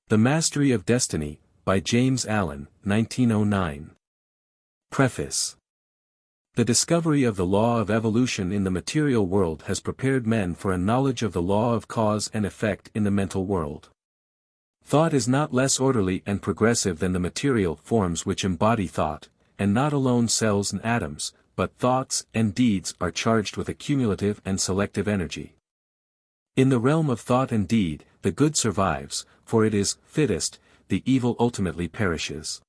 The Mastery of Destiny, by James Allen, 1909. Preface. The discovery of the law of evolution in the material world has prepared men for a knowledge of the law of cause and effect in the mental world. Thought is not less orderly and progressive than the material forms which embody thought, and not alone cells and atoms, but thoughts and deeds are charged with a cumulative and selective energy. In the realm of thought and deed, the good survives, for it is fittest, the evil ultimately perishes.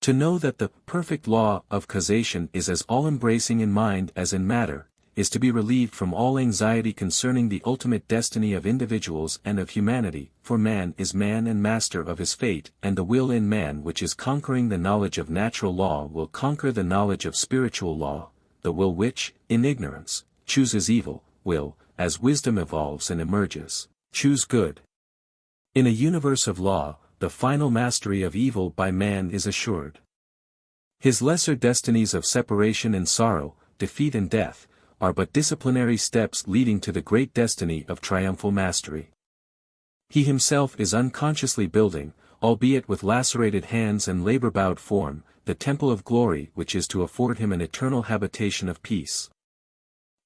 To know that the perfect law of causation is as all-embracing in mind as in matter, is to be relieved from all anxiety concerning the ultimate destiny of individuals and of humanity, for man is man and master of his fate, and the will in man which is conquering the knowledge of natural law will conquer the knowledge of spiritual law, the will which, in ignorance, chooses evil, will, as wisdom evolves and emerges, choose good. In a universe of law, the final mastery of evil by man is assured. His lesser destinies of separation and sorrow, defeat and death, are but disciplinary steps leading to the great destiny of triumphal mastery. He himself is unconsciously building, albeit with lacerated hands and labor-bowed form, the temple of glory which is to afford him an eternal habitation of peace.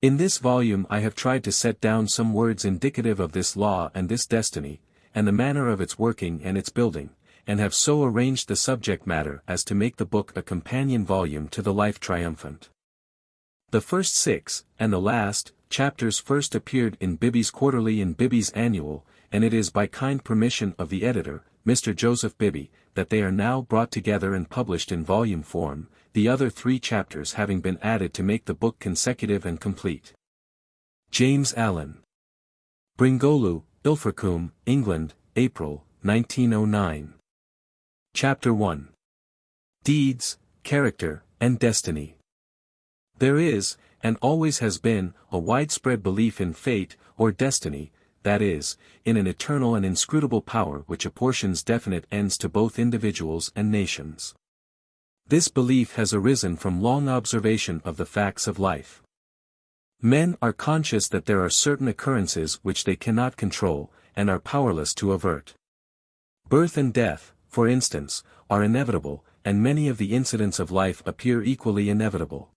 In this volume I have tried to set down some words indicative of this law and this destiny, and the manner of its working and its building, and have so arranged the subject matter as to make the book a companion volume to the Life Triumphant. The first 6, and the last, chapters first appeared in Bibby's Quarterly and Bibby's Annual, and it is by kind permission of the editor, Mr. Joseph Bibby, that they are now brought together and published in volume form, the other 3 chapters having been added to make the book consecutive and complete. James Allen. Bringolu, Ilfracombe, England, April, 1909. Chapter 1. Deeds, Character, and Destiny. There is, and always has been, a widespread belief in fate, or destiny, that is, in an eternal and inscrutable power which apportions definite ends to both individuals and nations. This belief has arisen from long observation of the facts of life. Men are conscious that there are certain occurrences which they cannot control, and are powerless to avert. Birth and death, for instance, are inevitable, and many of the incidents of life appear equally inevitable.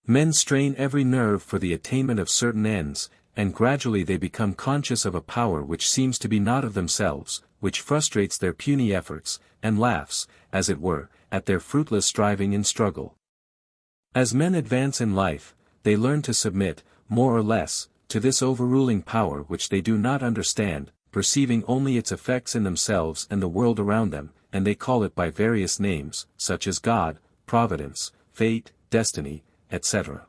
Men strain every nerve for the attainment of certain ends, and gradually they become conscious of a power which seems to be not of themselves, which frustrates their puny efforts, and laughs, as it were, at their fruitless striving and struggle. As men advance in life, they learn to submit, more or less, to this overruling power which they do not understand, perceiving only its effects in themselves and the world around them, and they call it by various names, such as God, Providence, Fate, Destiny, etc.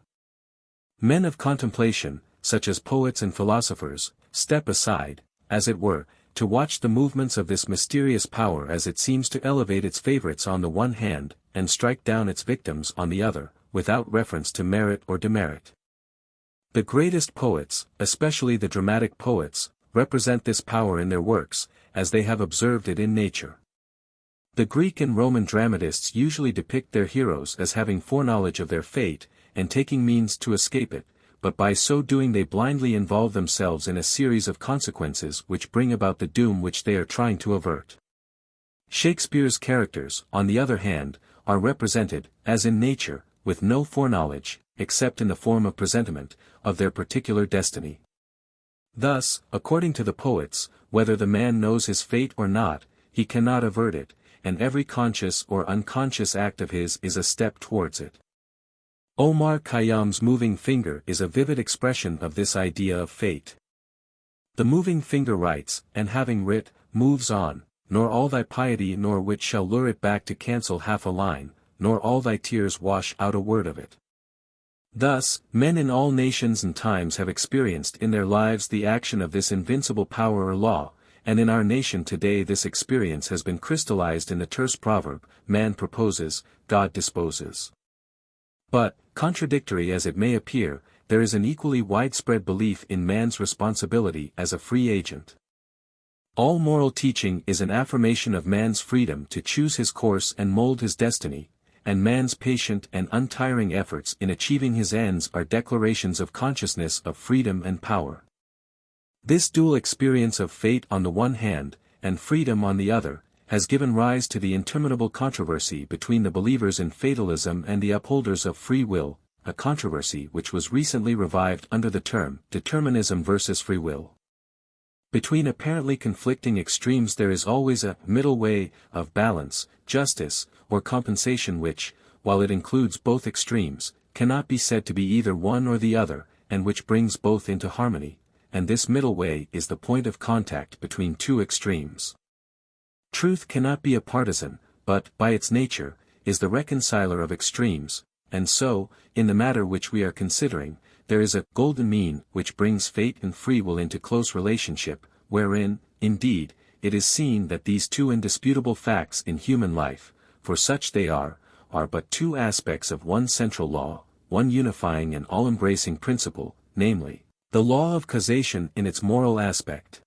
Men of contemplation, such as poets and philosophers, step aside, as it were, to watch the movements of this mysterious power as it seems to elevate its favorites on the one hand, and strike down its victims on the other, without reference to merit or demerit. The greatest poets, especially the dramatic poets, represent this power in their works, as they have observed it in nature. The Greek and Roman dramatists usually depict their heroes as having foreknowledge of their fate, and taking means to escape it, but by so doing they blindly involve themselves in a series of consequences which bring about the doom which they are trying to avert. Shakespeare's characters, on the other hand, are represented, as in nature, with no foreknowledge, except in the form of presentiment, of their particular destiny. Thus, according to the poets, whether the man knows his fate or not, he cannot avert it, and every conscious or unconscious act of his is a step towards it. Omar Khayyam's moving finger is a vivid expression of this idea of fate. The moving finger writes, and having writ, moves on, nor all thy piety nor wit shall lure it back to cancel half a line, nor all thy tears wash out a word of it. Thus, men in all nations and times have experienced in their lives the action of this invincible power or law, and in our nation today this experience has been crystallized in the terse proverb, man proposes, God disposes. But, contradictory as it may appear, there is an equally widespread belief in man's responsibility as a free agent. All moral teaching is an affirmation of man's freedom to choose his course and mold his destiny, and man's patient and untiring efforts in achieving his ends are declarations of consciousness of freedom and power. This dual experience of fate on the one hand, and freedom on the other, has given rise to the interminable controversy between the believers in fatalism and the upholders of free will, a controversy which was recently revived under the term determinism versus free will. Between apparently conflicting extremes there is always a middle way of balance, justice, or compensation which, while it includes both extremes, cannot be said to be either one or the other, and which brings both into harmony, and this middle way is the point of contact between two extremes. Truth cannot be a partisan, but, by its nature, is the reconciler of extremes, and so, in the matter which we are considering, there is a golden mean which brings fate and free will into close relationship, wherein, indeed, it is seen that these two indisputable facts in human life, for such they are but two aspects of one central law, one unifying and all-embracing principle, namely, the law of causation in its moral aspect.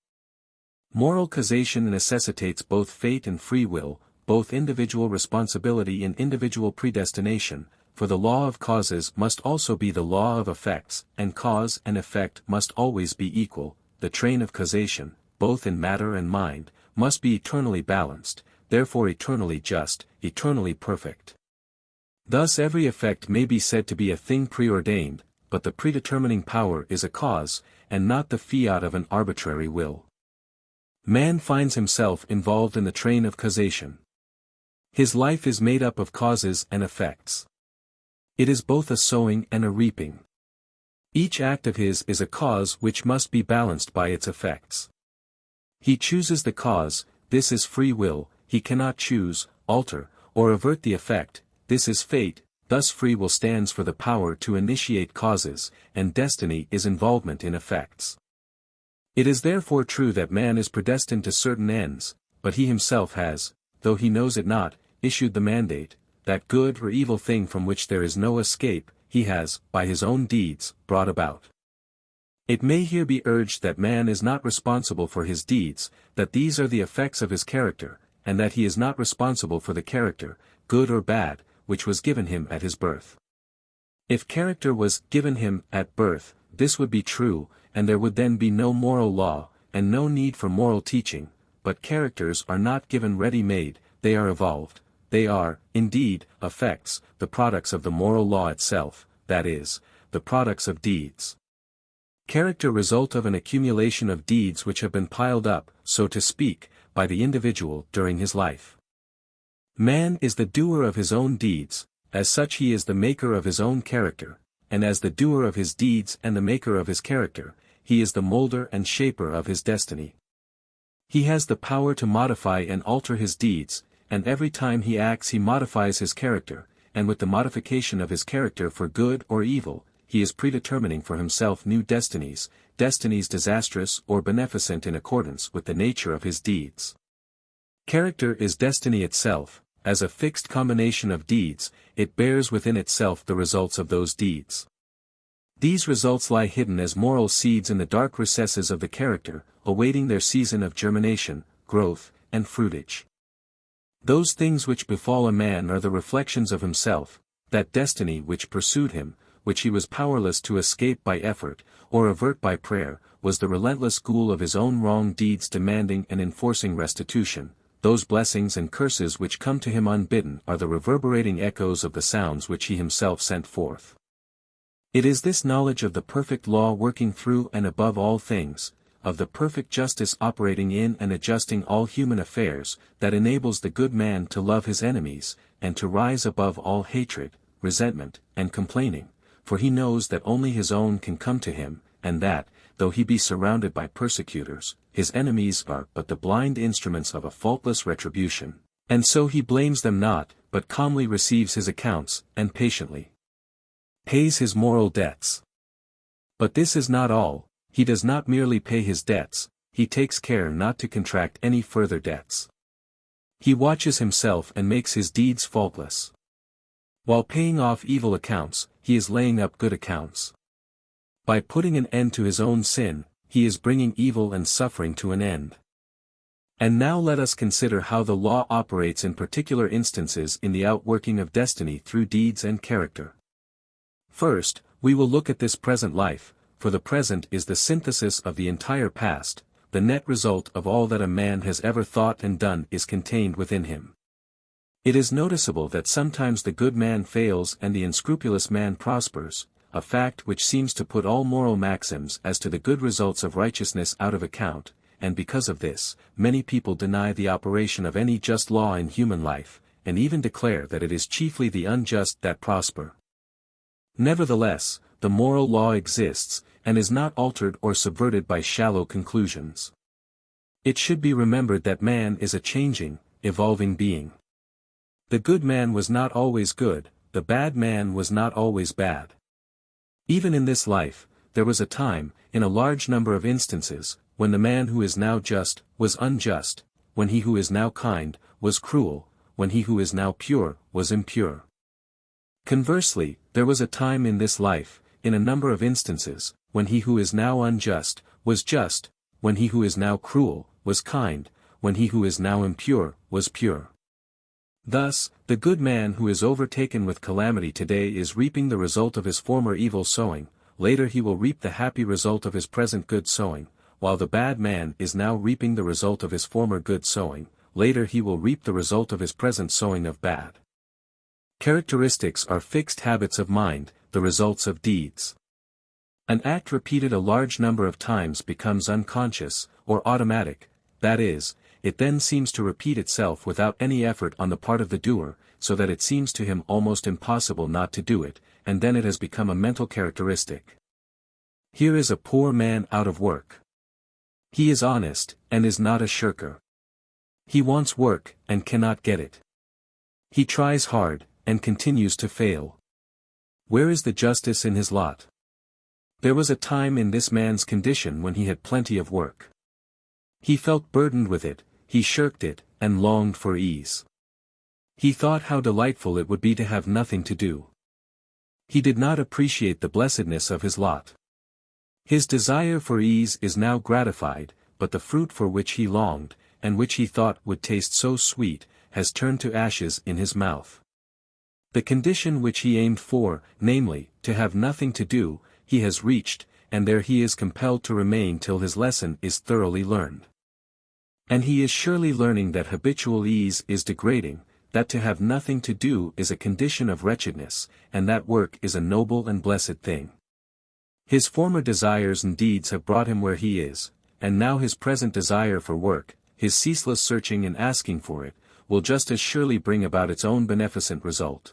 Moral causation necessitates both fate and free will, both individual responsibility and individual predestination, for the law of causes must also be the law of effects, and cause and effect must always be equal. The train of causation, both in matter and mind, must be eternally balanced, therefore eternally just, eternally perfect. Thus every effect may be said to be a thing preordained, but the predetermining power is a cause, and not the fiat of an arbitrary will. Man finds himself involved in the train of causation. His life is made up of causes and effects. It is both a sowing and a reaping. Each act of his is a cause which must be balanced by its effects. He chooses the cause, this is free will; he cannot choose, alter, or avert the effect, this is fate. Thus free will stands for the power to initiate causes, and destiny is involvement in effects. It is therefore true that man is predestined to certain ends, but he himself has, though he knows it not, issued the mandate, that good or evil thing from which there is no escape, he has, by his own deeds, brought about. It may here be urged that man is not responsible for his deeds, that these are the effects of his character, and that he is not responsible for the character, good or bad, which was given him at his birth. If character was given him at birth, this would be true, and there would then be no moral law, and no need for moral teaching, but characters are not given ready-made, they are evolved. They are, indeed, effects, the products of the moral law itself, that is, the products of deeds. Character result of an accumulation of deeds which have been piled up, so to speak, by the individual during his life. Man is the doer of his own deeds, as such he is the maker of his own character, and as the doer of his deeds and the maker of his character, he is the molder and shaper of his destiny. He has the power to modify and alter his deeds, and every time he acts he modifies his character, and with the modification of his character for good or evil, he is predetermining for himself new destinies, destinies disastrous or beneficent in accordance with the nature of his deeds. Character is destiny itself. As a fixed combination of deeds, it bears within itself the results of those deeds. These results lie hidden as moral seeds in the dark recesses of the character, awaiting their season of germination, growth, and fruitage. Those things which befall a man are the reflections of himself, that destiny which pursued him, which he was powerless to escape by effort, or avert by prayer, was the relentless ghoul of his own wrong deeds demanding and enforcing restitution. Those blessings and curses which come to him unbidden are the reverberating echoes of the sounds which he himself sent forth. It is this knowledge of the perfect law working through and above all things, of the perfect justice operating in and adjusting all human affairs, that enables the good man to love his enemies, and to rise above all hatred, resentment, and complaining, for he knows that only his own can come to him, and that, though he be surrounded by persecutors, his enemies are but the blind instruments of a faultless retribution, and so he blames them not, but calmly receives his accounts, and patiently pays his moral debts. But this is not all. He does not merely pay his debts, he takes care not to contract any further debts. He watches himself and makes his deeds faultless. While paying off evil accounts, he is laying up good accounts. By putting an end to his own sin, he is bringing evil and suffering to an end. And now let us consider how the law operates in particular instances in the outworking of destiny through deeds and character. First, we will look at this present life, for the present is the synthesis of the entire past, the net result of all that a man has ever thought and done is contained within him. It is noticeable that sometimes the good man fails and the unscrupulous man prospers, a fact which seems to put all moral maxims as to the good results of righteousness out of account, and because of this, many people deny the operation of any just law in human life, and even declare that it is chiefly the unjust that prosper. Nevertheless, the moral law exists, and is not altered or subverted by shallow conclusions. It should be remembered that man is a changing, evolving being. The good man was not always good, the bad man was not always bad. Even in this life, there was a time, in a large number of instances, when the man who is now just, was unjust, when he who is now kind, was cruel, when he who is now pure, was impure. Conversely, there was a time in this life, in a number of instances, when he who is now unjust, was just, when he who is now cruel, was kind, when he who is now impure, was pure. Thus, the good man who is overtaken with calamity today is reaping the result of his former evil sowing, later he will reap the happy result of his present good sowing, while the bad man is now reaping the result of his former good sowing, later he will reap the result of his present sowing of bad. Characteristics are fixed habits of mind, the results of deeds. An act repeated a large number of times becomes unconscious, or automatic, that is, it then seems to repeat itself without any effort on the part of the doer, so that it seems to him almost impossible not to do it, and then it has become a mental characteristic. Here is a poor man out of work. He is honest, and is not a shirker. He wants work, and cannot get it. He tries hard, and continues to fail. Where is the justice in his lot? There was a time in this man's condition when he had plenty of work. He felt burdened with it, he shirked it, and longed for ease. He thought how delightful it would be to have nothing to do. He did not appreciate the blessedness of his lot. His desire for ease is now gratified, but the fruit for which he longed, and which he thought would taste so sweet, has turned to ashes in his mouth. The condition which he aimed for, namely, to have nothing to do, he has reached, and there he is compelled to remain till his lesson is thoroughly learned. And he is surely learning that habitual ease is degrading, that to have nothing to do is a condition of wretchedness, and that work is a noble and blessed thing. His former desires and deeds have brought him where he is, and now his present desire for work, his ceaseless searching and asking for it, will just as surely bring about its own beneficent result.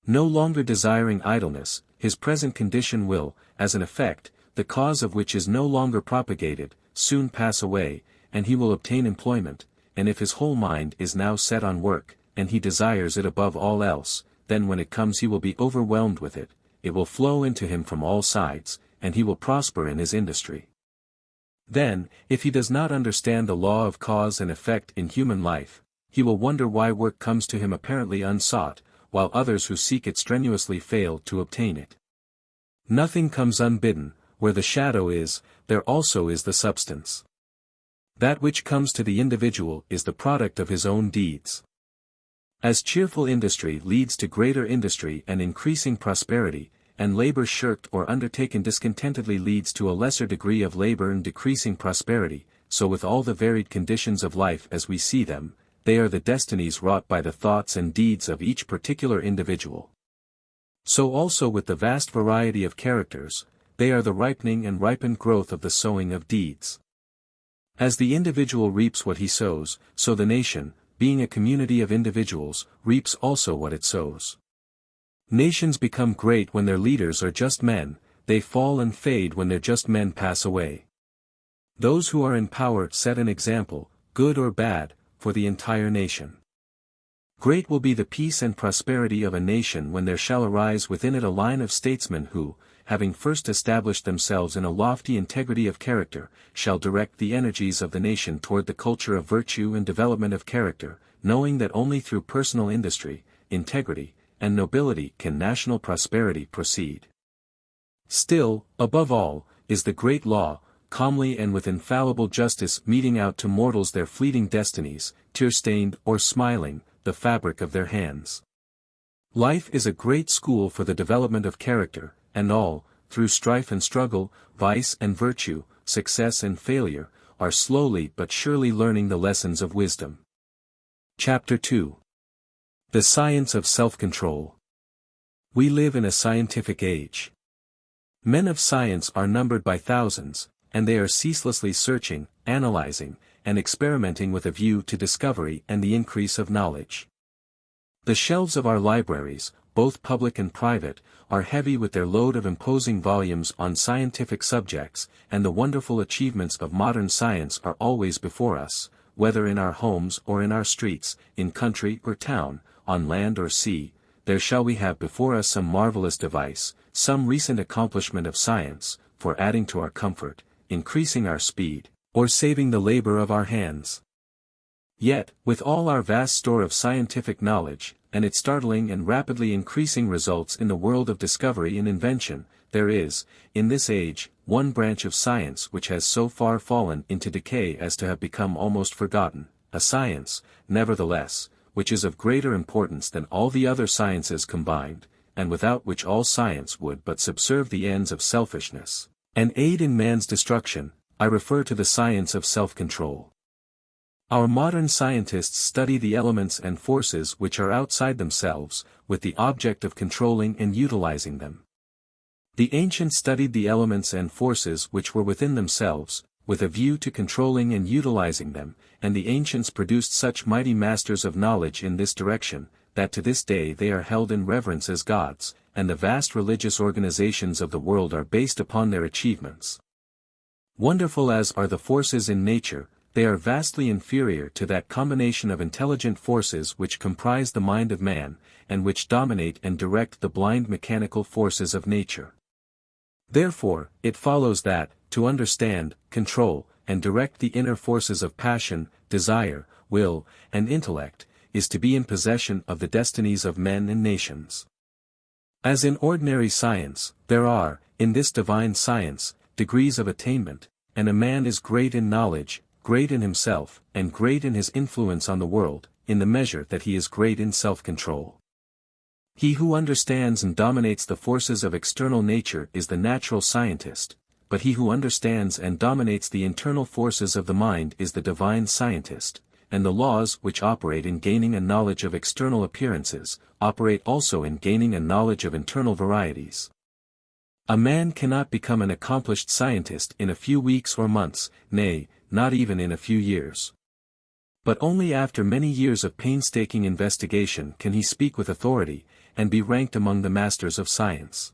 No longer desiring idleness, his present condition will, as an effect, the cause of which is no longer propagated, soon pass away, and he will obtain employment, and if his whole mind is now set on work, and he desires it above all else, then when it comes he will be overwhelmed with it, it will flow into him from all sides, and he will prosper in his industry. Then, if he does not understand the law of cause and effect in human life, he will wonder why work comes to him apparently unsought, while others who seek it strenuously fail to obtain it. Nothing comes unbidden, where the shadow is, there also is the substance. That which comes to the individual is the product of his own deeds. As cheerful industry leads to greater industry and increasing prosperity, and labor shirked or undertaken discontentedly leads to a lesser degree of labor and decreasing prosperity, so with all the varied conditions of life as we see them, they are the destinies wrought by the thoughts and deeds of each particular individual. So also with the vast variety of characters, they are the ripening and ripened growth of the sowing of deeds. As the individual reaps what he sows, so the nation, being a community of individuals, reaps also what it sows. Nations become great when their leaders are just men, they fall and fade when their just men pass away. Those who are in power set an example, good or bad, for the entire nation. Great will be the peace and prosperity of a nation when there shall arise within it a line of statesmen who, having first established themselves in a lofty integrity of character, shall direct the energies of the nation toward the culture of virtue and development of character, knowing that only through personal industry, integrity, and nobility can national prosperity proceed. Still, above all, is the great law, calmly and with infallible justice meting out to mortals their fleeting destinies, tear-stained or smiling, the fabric of their hands. Life is a great school for the development of character, and all, through strife and struggle, vice and virtue, success and failure, are slowly but surely learning the lessons of wisdom. Chapter 2. The Science of Self-Control. We live in a scientific age. Men of science are numbered by thousands, and they are ceaselessly searching, analyzing, and experimenting with a view to discovery and the increase of knowledge. The shelves of our libraries, both public and private, are heavy with their load of imposing volumes on scientific subjects, and the wonderful achievements of modern science are always before us, whether in our homes or in our streets, in country or town, on land or sea. There shall we have before us some marvelous device, some recent accomplishment of science, for adding to our comfort, increasing our speed, or saving the labor of our hands. Yet, with all our vast store of scientific knowledge, and its startling and rapidly increasing results in the world of discovery and invention, there is, in this age, one branch of science which has so far fallen into decay as to have become almost forgotten, a science, nevertheless, which is of greater importance than all the other sciences combined, and without which all science would but subserve the ends of selfishness, and aid in man's destruction. I refer to the science of self-control. Our modern scientists study the elements and forces which are outside themselves, with the object of controlling and utilizing them. The ancients studied the elements and forces which were within themselves, with a view to controlling and utilizing them, and the ancients produced such mighty masters of knowledge in this direction, that to this day they are held in reverence as gods, and the vast religious organizations of the world are based upon their achievements. Wonderful as are the forces in nature, they are vastly inferior to that combination of intelligent forces which comprise the mind of man, and which dominate and direct the blind mechanical forces of nature. Therefore, it follows that, to understand, control, and direct the inner forces of passion, desire, will, and intellect, is to be in possession of the destinies of men and nations. As in ordinary science, there are, in this divine science, degrees of attainment, and a man is great in knowledge, great in himself, and great in his influence on the world, in the measure that he is great in self-control. He who understands and dominates the forces of external nature is the natural scientist, but he who understands and dominates the internal forces of the mind is the divine scientist, and the laws which operate in gaining a knowledge of external appearances, operate also in gaining a knowledge of internal varieties. A man cannot become an accomplished scientist in a few weeks or months, nay, not even in a few years. But only after many years of painstaking investigation can he speak with authority, and be ranked among the masters of science.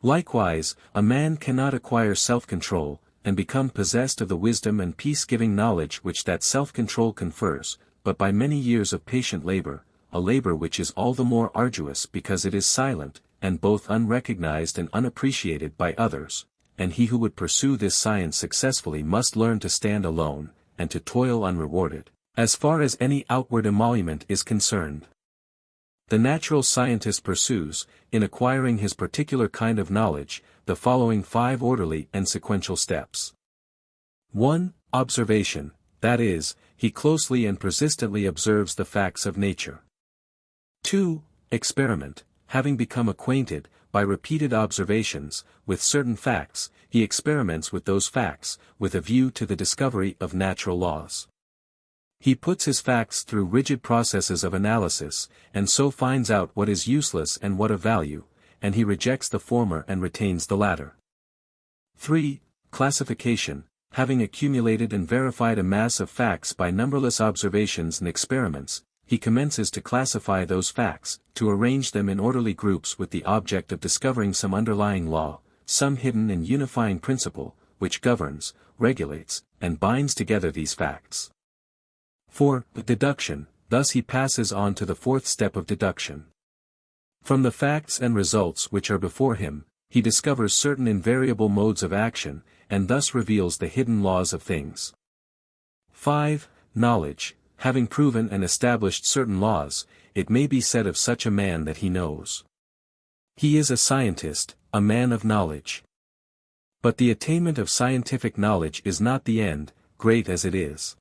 Likewise, a man cannot acquire self-control, and become possessed of the wisdom and peace-giving knowledge which that self-control confers, but by many years of patient labor, a labor which is all the more arduous because it is silent, and both unrecognized and unappreciated by others, and he who would pursue this science successfully must learn to stand alone, and to toil unrewarded, as far as any outward emolument is concerned. The natural scientist pursues, in acquiring his particular kind of knowledge, the following 5 orderly and sequential steps. 1. Observation, that is, he closely and persistently observes the facts of nature. 2. Experiment, having become acquainted, by repeated observations, with certain facts, he experiments with those facts, with a view to the discovery of natural laws. He puts his facts through rigid processes of analysis, and so finds out what is useless and what of value, and he rejects the former and retains the latter. 3. Classification, having accumulated and verified a mass of facts by numberless observations and experiments, he commences to classify those facts, to arrange them in orderly groups with the object of discovering some underlying law, some hidden and unifying principle, which governs, regulates, and binds together these facts. 4. Deduction, thus he passes on to the 4th step of deduction. From the facts and results which are before him, he discovers certain invariable modes of action, and thus reveals the hidden laws of things. 5. Knowledge, having proven and established certain laws, it may be said of such a man that he knows. He is a scientist, a man of knowledge. But the attainment of scientific knowledge is not the end, great as it is.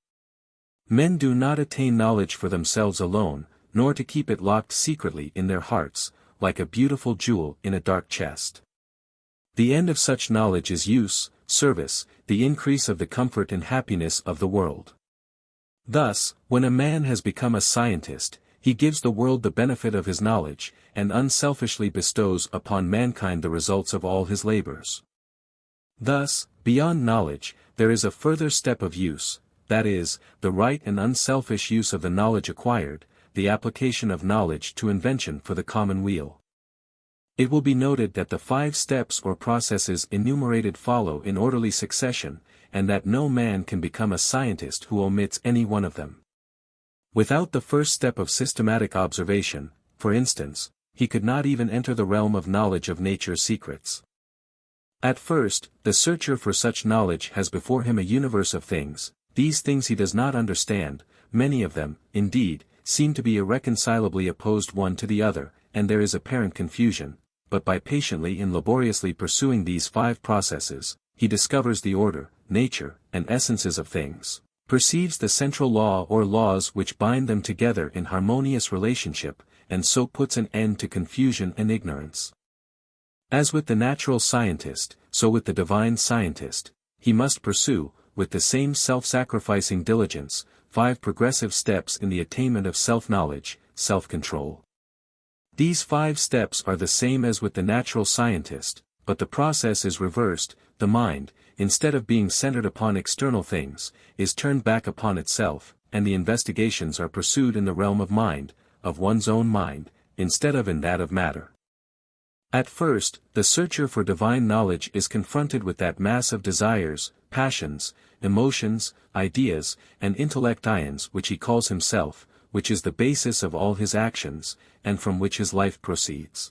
Men do not attain knowledge for themselves alone, nor to keep it locked secretly in their hearts, like a beautiful jewel in a dark chest. The end of such knowledge is use, service, the increase of the comfort and happiness of the world. Thus, when a man has become a scientist, he gives the world the benefit of his knowledge, and unselfishly bestows upon mankind the results of all his labors. Thus, beyond knowledge, there is a further step of use, that is, the right and unselfish use of the knowledge acquired, the application of knowledge to invention for the common weal. It will be noted that the 5 steps or processes enumerated follow in orderly succession, and that no man can become a scientist who omits any one of them. Without the first step of systematic observation, for instance, he could not even enter the realm of knowledge of nature's secrets. At first, the searcher for such knowledge has before him a universe of things. These things he does not understand, many of them, indeed, seem to be irreconcilably opposed one to the other, and there is apparent confusion, but by patiently and laboriously pursuing these 5 processes, he discovers the order, nature, and essences of things, perceives the central law or laws which bind them together in harmonious relationship, and so puts an end to confusion and ignorance. As with the natural scientist, so with the divine scientist, he must pursue, with the same self-sacrificing diligence, 5 progressive steps in the attainment of self-knowledge, self-control. These 5 steps are the same as with the natural scientist, but the process is reversed. The mind, instead of being centered upon external things, is turned back upon itself, and the investigations are pursued in the realm of mind, of one's own mind, instead of in that of matter. At first, the searcher for divine knowledge is confronted with that mass of desires, passions, emotions, ideas, and intellect ions which he calls himself, which is the basis of all his actions, and from which his life proceeds.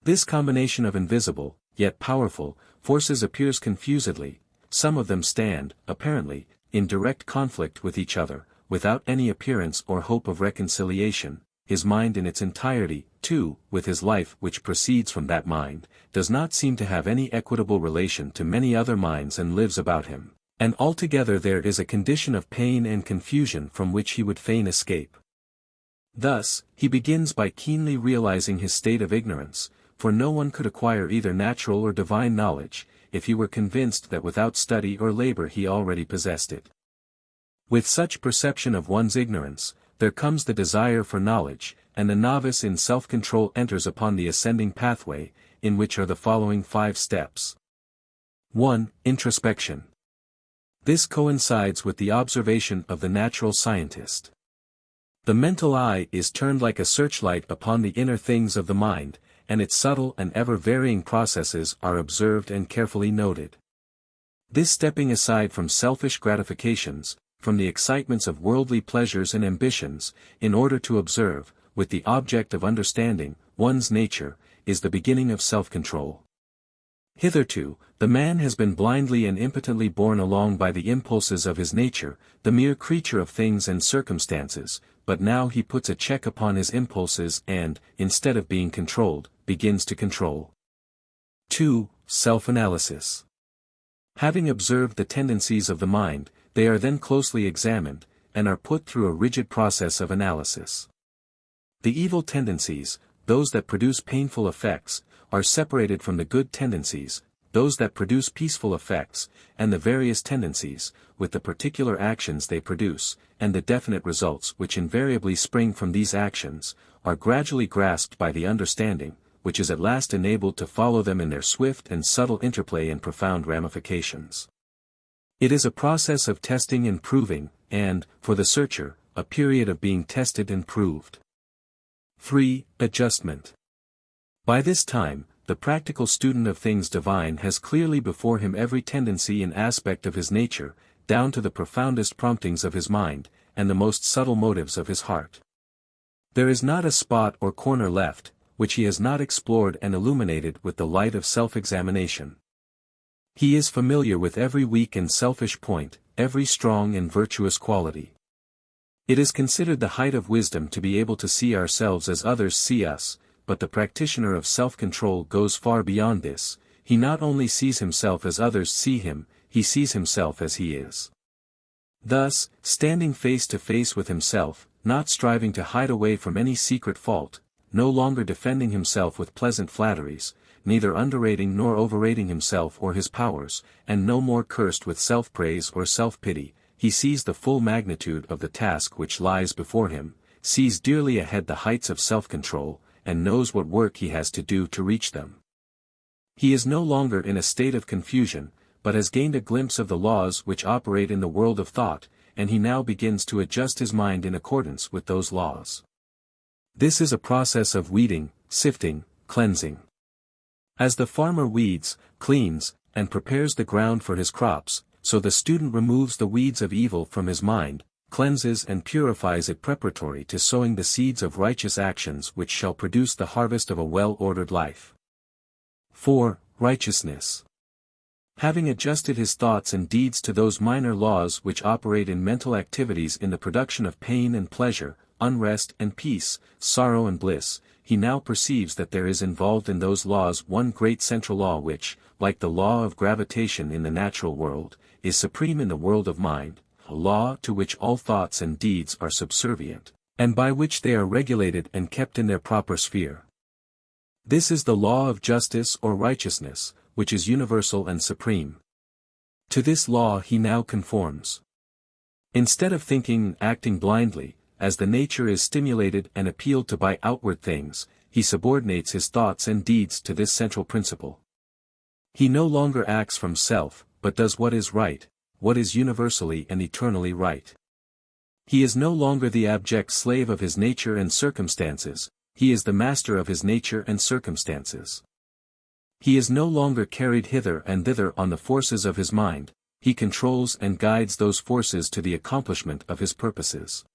This combination of invisible, yet powerful, forces appears confusedly. Some of them stand, apparently, in direct conflict with each other, without any appearance or hope of reconciliation. His mind in its entirety, too, with his life which proceeds from that mind, does not seem to have any equitable relation to many other minds and lives about him, and altogether there is a condition of pain and confusion from which he would fain escape. Thus, he begins by keenly realizing his state of ignorance, for no one could acquire either natural or divine knowledge, if he were convinced that without study or labor he already possessed it. With such perception of one's ignorance, there comes the desire for knowledge, and the novice in self-control enters upon the ascending pathway, in which are the following 5 steps. 1. Introspection. This coincides with the observation of the natural scientist. The mental eye is turned like a searchlight upon the inner things of the mind, and its subtle and ever-varying processes are observed and carefully noted. This stepping aside from selfish gratifications, from the excitements of worldly pleasures and ambitions, in order to observe, with the object of understanding, one's nature, is the beginning of self-control. Hitherto, the man has been blindly and impotently borne along by the impulses of his nature, the mere creature of things and circumstances, but now he puts a check upon his impulses and, instead of being controlled, begins to control. 2. Self-analysis. Having observed the tendencies of the mind, they are then closely examined, and are put through a rigid process of analysis. The evil tendencies, those that produce painful effects, are separated from the good tendencies, those that produce peaceful effects, and the various tendencies, with the particular actions they produce, and the definite results which invariably spring from these actions, are gradually grasped by the understanding, which is at last enabled to follow them in their swift and subtle interplay and profound ramifications. It is a process of testing and proving, and, for the searcher, a period of being tested and proved. 3. Adjustment. By this time, the practical student of things divine has clearly before him every tendency and aspect of his nature, down to the profoundest promptings of his mind, and the most subtle motives of his heart. There is not a spot or corner left, which he has not explored and illuminated with the light of self-examination. He is familiar with every weak and selfish point, every strong and virtuous quality. It is considered the height of wisdom to be able to see ourselves as others see us, but the practitioner of self-control goes far beyond this. He not only sees himself as others see him, he sees himself as he is. Thus, standing face to face with himself, not striving to hide away from any secret fault, no longer defending himself with pleasant flatteries, neither underrating nor overrating himself or his powers, and no more cursed with self-praise or self-pity. He sees the full magnitude of the task which lies before him, sees dearly ahead the heights of self-control, and knows what work he has to do to reach them. He is no longer in a state of confusion, but has gained a glimpse of the laws which operate in the world of thought, and he now begins to adjust his mind in accordance with those laws. This is a process of weeding, sifting, cleansing. As the farmer weeds, cleans, and prepares the ground for his crops, so the student removes the weeds of evil from his mind, cleanses and purifies it preparatory to sowing the seeds of righteous actions which shall produce the harvest of a well-ordered life. 4. Righteousness. Having adjusted his thoughts and deeds to those minor laws which operate in mental activities in the production of pain and pleasure, unrest and peace, sorrow and bliss, he now perceives that there is involved in those laws one great central law which, like the law of gravitation in the natural world, is supreme in the world of mind, a law to which all thoughts and deeds are subservient, and by which they are regulated and kept in their proper sphere. This is the law of justice or righteousness, which is universal and supreme. To this law he now conforms. Instead of thinking and acting blindly, as the nature is stimulated and appealed to by outward things, he subordinates his thoughts and deeds to this central principle. He no longer acts from self, but does what is right, what is universally and eternally right. He is no longer the abject slave of his nature and circumstances, he is the master of his nature and circumstances. He is no longer carried hither and thither on the forces of his mind, he controls and guides those forces to the accomplishment of his purposes.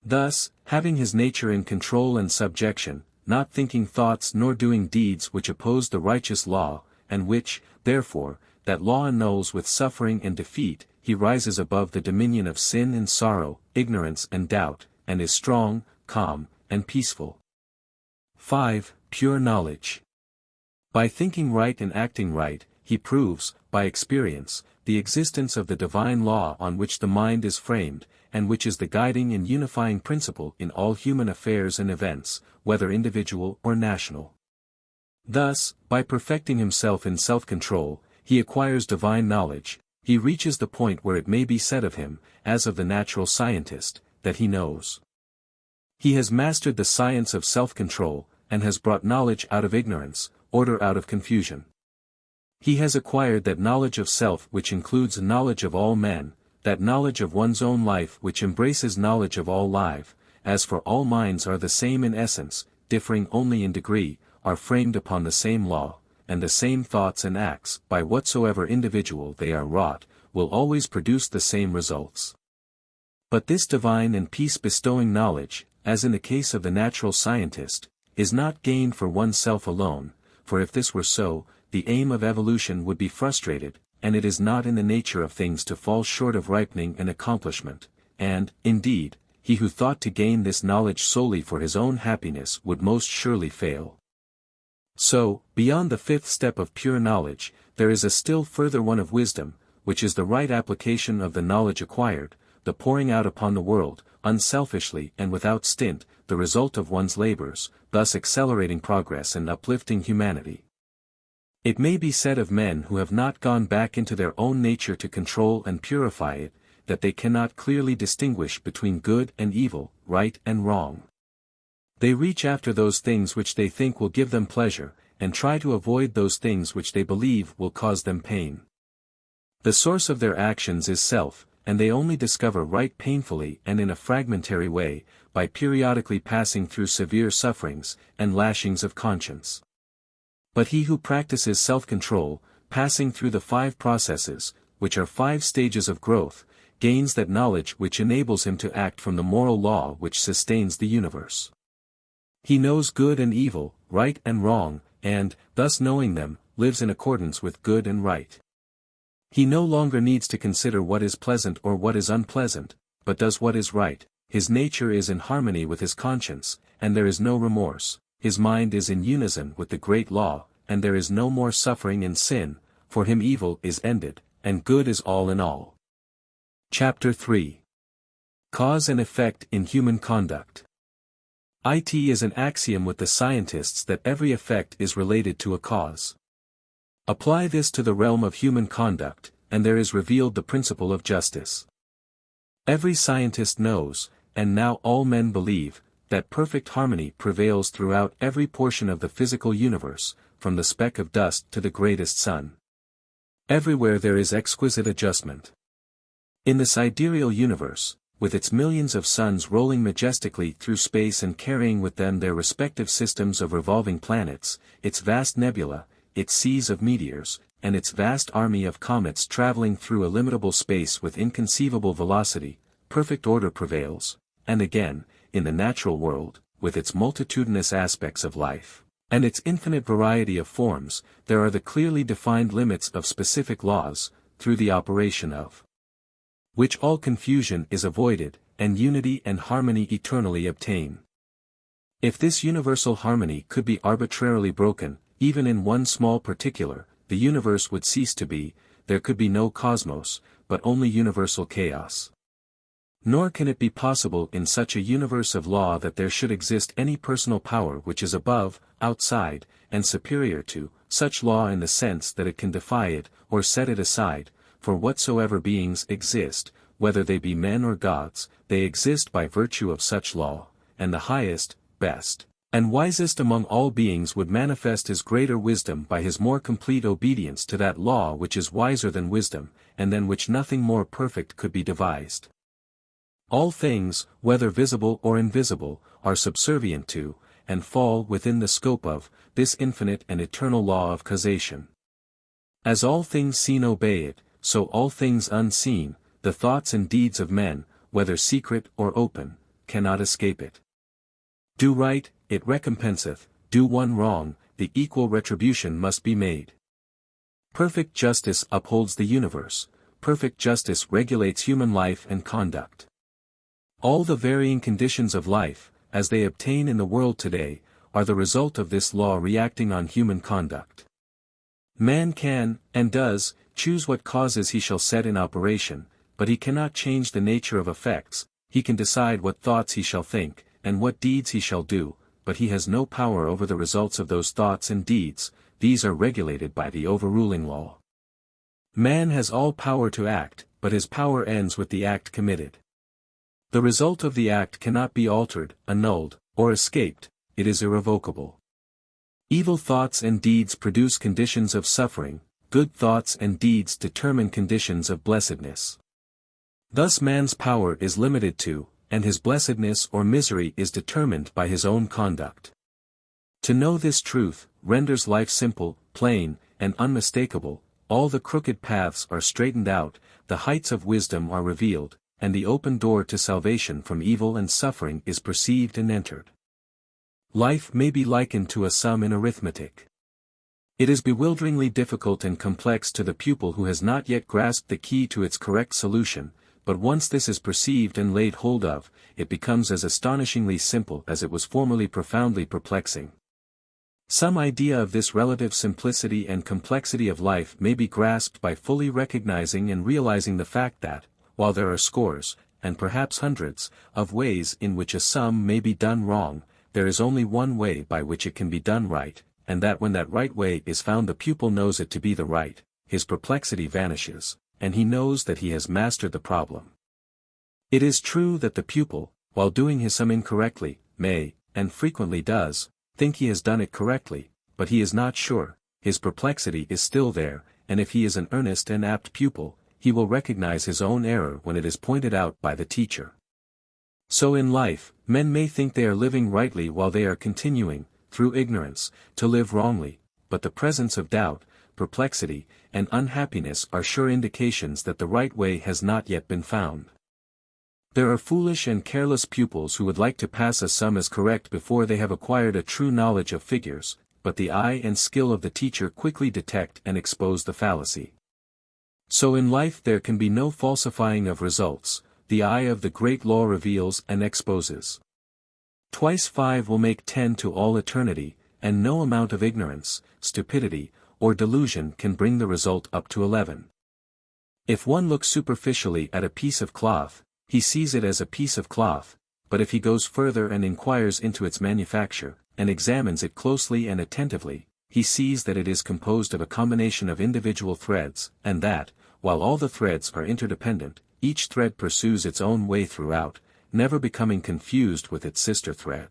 Thus, having his nature in control and subjection, not thinking thoughts nor doing deeds which oppose the righteous law, and which, therefore, that law annuls with suffering and defeat, he rises above the dominion of sin and sorrow, ignorance and doubt, and is strong, calm, and peaceful. 5. Pure knowledge. By thinking right and acting right, he proves, by experience, the existence of the divine law on which the mind is framed, and which is the guiding and unifying principle in all human affairs and events, whether individual or national. Thus, by perfecting himself in self-control, he acquires divine knowledge, he reaches the point where it may be said of him, as of the natural scientist, that he knows. He has mastered the science of self-control, and has brought knowledge out of ignorance, order out of confusion. He has acquired that knowledge of self which includes knowledge of all men, that knowledge of one's own life which embraces knowledge of all life, as for all minds are the same in essence, differing only in degree, are framed upon the same law, and the same thoughts and acts, by whatsoever individual they are wrought, will always produce the same results. But this divine and peace-bestowing knowledge, as in the case of the natural scientist, is not gained for oneself alone, for if this were so, the aim of evolution would be frustrated, and it is not in the nature of things to fall short of ripening and accomplishment, and, indeed, he who thought to gain this knowledge solely for his own happiness would most surely fail. So, beyond the fifth step of pure knowledge, there is a still further one of wisdom, which is the right application of the knowledge acquired, the pouring out upon the world, unselfishly and without stint, the result of one's labors, thus accelerating progress and uplifting humanity. It may be said of men who have not gone back into their own nature to control and purify it, that they cannot clearly distinguish between good and evil, right and wrong. They reach after those things which they think will give them pleasure, and try to avoid those things which they believe will cause them pain. The source of their actions is self, and they only discover right painfully and in a fragmentary way, by periodically passing through severe sufferings and lashings of conscience. But he who practices self-control, passing through the 5 processes, which are 5 stages of growth, gains that knowledge which enables him to act from the moral law which sustains the universe. He knows good and evil, right and wrong, and, thus knowing them, lives in accordance with good and right. He no longer needs to consider what is pleasant or what is unpleasant, but does what is right. His nature is in harmony with his conscience, and there is no remorse. His mind is in unison with the great law, and there is no more suffering in sin, for him evil is ended, and good is all in all. Chapter 3. Cause and Effect in Human Conduct. It is an axiom with the scientists that every effect is related to a cause. Apply this to the realm of human conduct, and there is revealed the principle of justice. Every scientist knows, and now all men believe, that perfect harmony prevails throughout every portion of the physical universe, from the speck of dust to the greatest sun. Everywhere there is exquisite adjustment. In the sidereal universe, with its millions of suns rolling majestically through space and carrying with them their respective systems of revolving planets, its vast nebula, its seas of meteors, and its vast army of comets traveling through illimitable space with inconceivable velocity, perfect order prevails, and again, in the natural world, with its multitudinous aspects of life, and its infinite variety of forms, there are the clearly defined limits of specific laws, through the operation of which all confusion is avoided, and unity and harmony eternally obtain. If this universal harmony could be arbitrarily broken, even in one small particular, the universe would cease to be, there could be no cosmos, but only universal chaos. Nor can it be possible in such a universe of law that there should exist any personal power which is above, outside, and superior to such law in the sense that it can defy it, or set it aside, for whatsoever beings exist, whether they be men or gods, they exist by virtue of such law, and the highest, best, and wisest among all beings would manifest his greater wisdom by his more complete obedience to that law which is wiser than wisdom, and than which nothing more perfect could be devised. All things, whether visible or invisible, are subservient to, and fall within the scope of, this infinite and eternal law of causation. As all things seen obey it, so all things unseen, the thoughts and deeds of men, whether secret or open, cannot escape it. Do right, it recompenseth; do one wrong, the equal retribution must be made. Perfect justice upholds the universe, perfect justice regulates human life and conduct. All the varying conditions of life, as they obtain in the world today, are the result of this law reacting on human conduct. Man can, and does, choose what causes he shall set in operation, but he cannot change the nature of effects. He can decide what thoughts he shall think, and what deeds he shall do, but he has no power over the results of those thoughts and deeds. These are regulated by the overruling law. Man has all power to act, but his power ends with the act committed. The result of the act cannot be altered, annulled, or escaped, it is irrevocable. Evil thoughts and deeds produce conditions of suffering, good thoughts and deeds determine conditions of blessedness. Thus man's power is limited to, and his blessedness or misery is determined by his own conduct. To know this truth, renders life simple, plain, and unmistakable. All the crooked paths are straightened out, the heights of wisdom are revealed, and the open door to salvation from evil and suffering is perceived and entered. Life may be likened to a sum in arithmetic. It is bewilderingly difficult and complex to the pupil who has not yet grasped the key to its correct solution, but once this is perceived and laid hold of, it becomes as astonishingly simple as it was formerly profoundly perplexing. Some idea of this relative simplicity and complexity of life may be grasped by fully recognizing and realizing the fact that, while there are scores, and perhaps hundreds, of ways in which a sum may be done wrong, there is only one way by which it can be done right, and that when that right way is found the pupil knows it to be the right, his perplexity vanishes, and he knows that he has mastered the problem. It is true that the pupil, while doing his sum incorrectly, may, and frequently does, think he has done it correctly, but he is not sure. His perplexity is still there, and if he is an earnest and apt pupil, he will recognize his own error when it is pointed out by the teacher. So in life, men may think they are living rightly while they are continuing, through ignorance, to live wrongly, but the presence of doubt, perplexity, and unhappiness are sure indications that the right way has not yet been found. There are foolish and careless pupils who would like to pass a sum as correct before they have acquired a true knowledge of figures, but the eye and skill of the teacher quickly detect and expose the fallacy. So in life there can be no falsifying of results, the eye of the great law reveals and exposes. Twice 5 will make 10 to all eternity, and no amount of ignorance, stupidity, or delusion can bring the result up to 11. If one looks superficially at a piece of cloth, he sees it as a piece of cloth, but if he goes further and inquires into its manufacture, and examines it closely and attentively, he sees that it is composed of a combination of individual threads, and that, while all the threads are interdependent, each thread pursues its own way throughout, never becoming confused with its sister thread.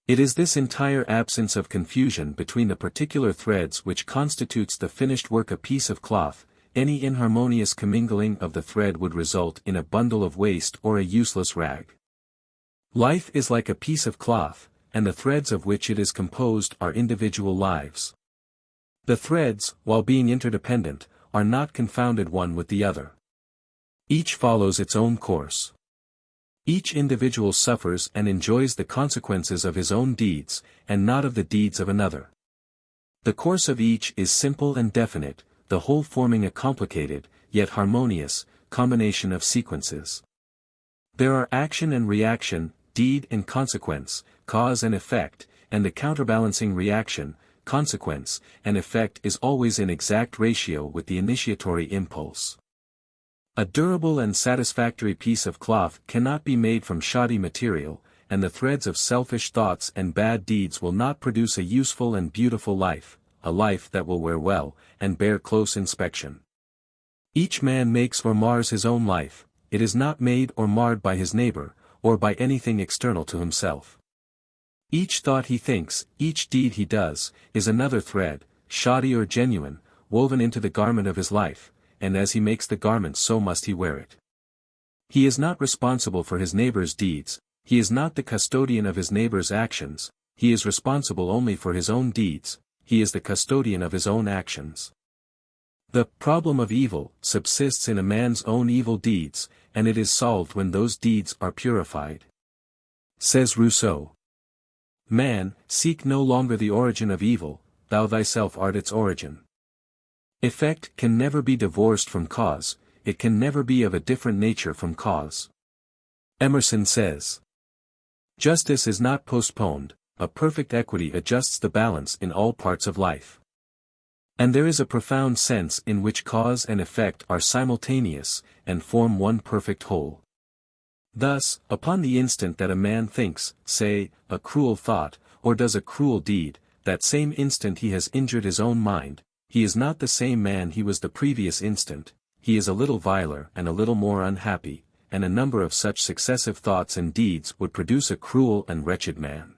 It is this entire absence of confusion between the particular threads which constitutes the finished work. A piece of cloth, any inharmonious commingling of the thread would result in a bundle of waste or a useless rag. Life is like a piece of cloth, and the threads of which it is composed are individual lives. The threads, while being interdependent, are not confounded one with the other. Each follows its own course. Each individual suffers and enjoys the consequences of his own deeds, and not of the deeds of another. The course of each is simple and definite, the whole forming a complicated, yet harmonious, combination of sequences. There are action and reaction, deed and consequence, cause and effect, and the counterbalancing reaction, consequence, and effect is always in exact ratio with the initiatory impulse. A durable and satisfactory piece of cloth cannot be made from shoddy material, and the threads of selfish thoughts and bad deeds will not produce a useful and beautiful life, a life that will wear well, and bear close inspection. Each man makes or mars his own life, it is not made or marred by his neighbor, or by anything external to himself. Each thought he thinks, each deed he does, is another thread, shoddy or genuine, woven into the garment of his life, and as he makes the garment so must he wear it. He is not responsible for his neighbor's deeds, he is not the custodian of his neighbor's actions, he is responsible only for his own deeds, he is the custodian of his own actions. The problem of evil subsists in a man's own evil deeds, and it is solved when those deeds are purified. Says Rousseau. Man, seek no longer the origin of evil, thou thyself art its origin. Effect can never be divorced from cause, it can never be of a different nature from cause. Emerson says. Justice is not postponed, a perfect equity adjusts the balance in all parts of life. And there is a profound sense in which cause and effect are simultaneous, and form one perfect whole. Thus, upon the instant that a man thinks, say, a cruel thought, or does a cruel deed, that same instant he has injured his own mind, he is not the same man he was the previous instant, he is a little viler and a little more unhappy, and a number of such successive thoughts and deeds would produce a cruel and wretched man.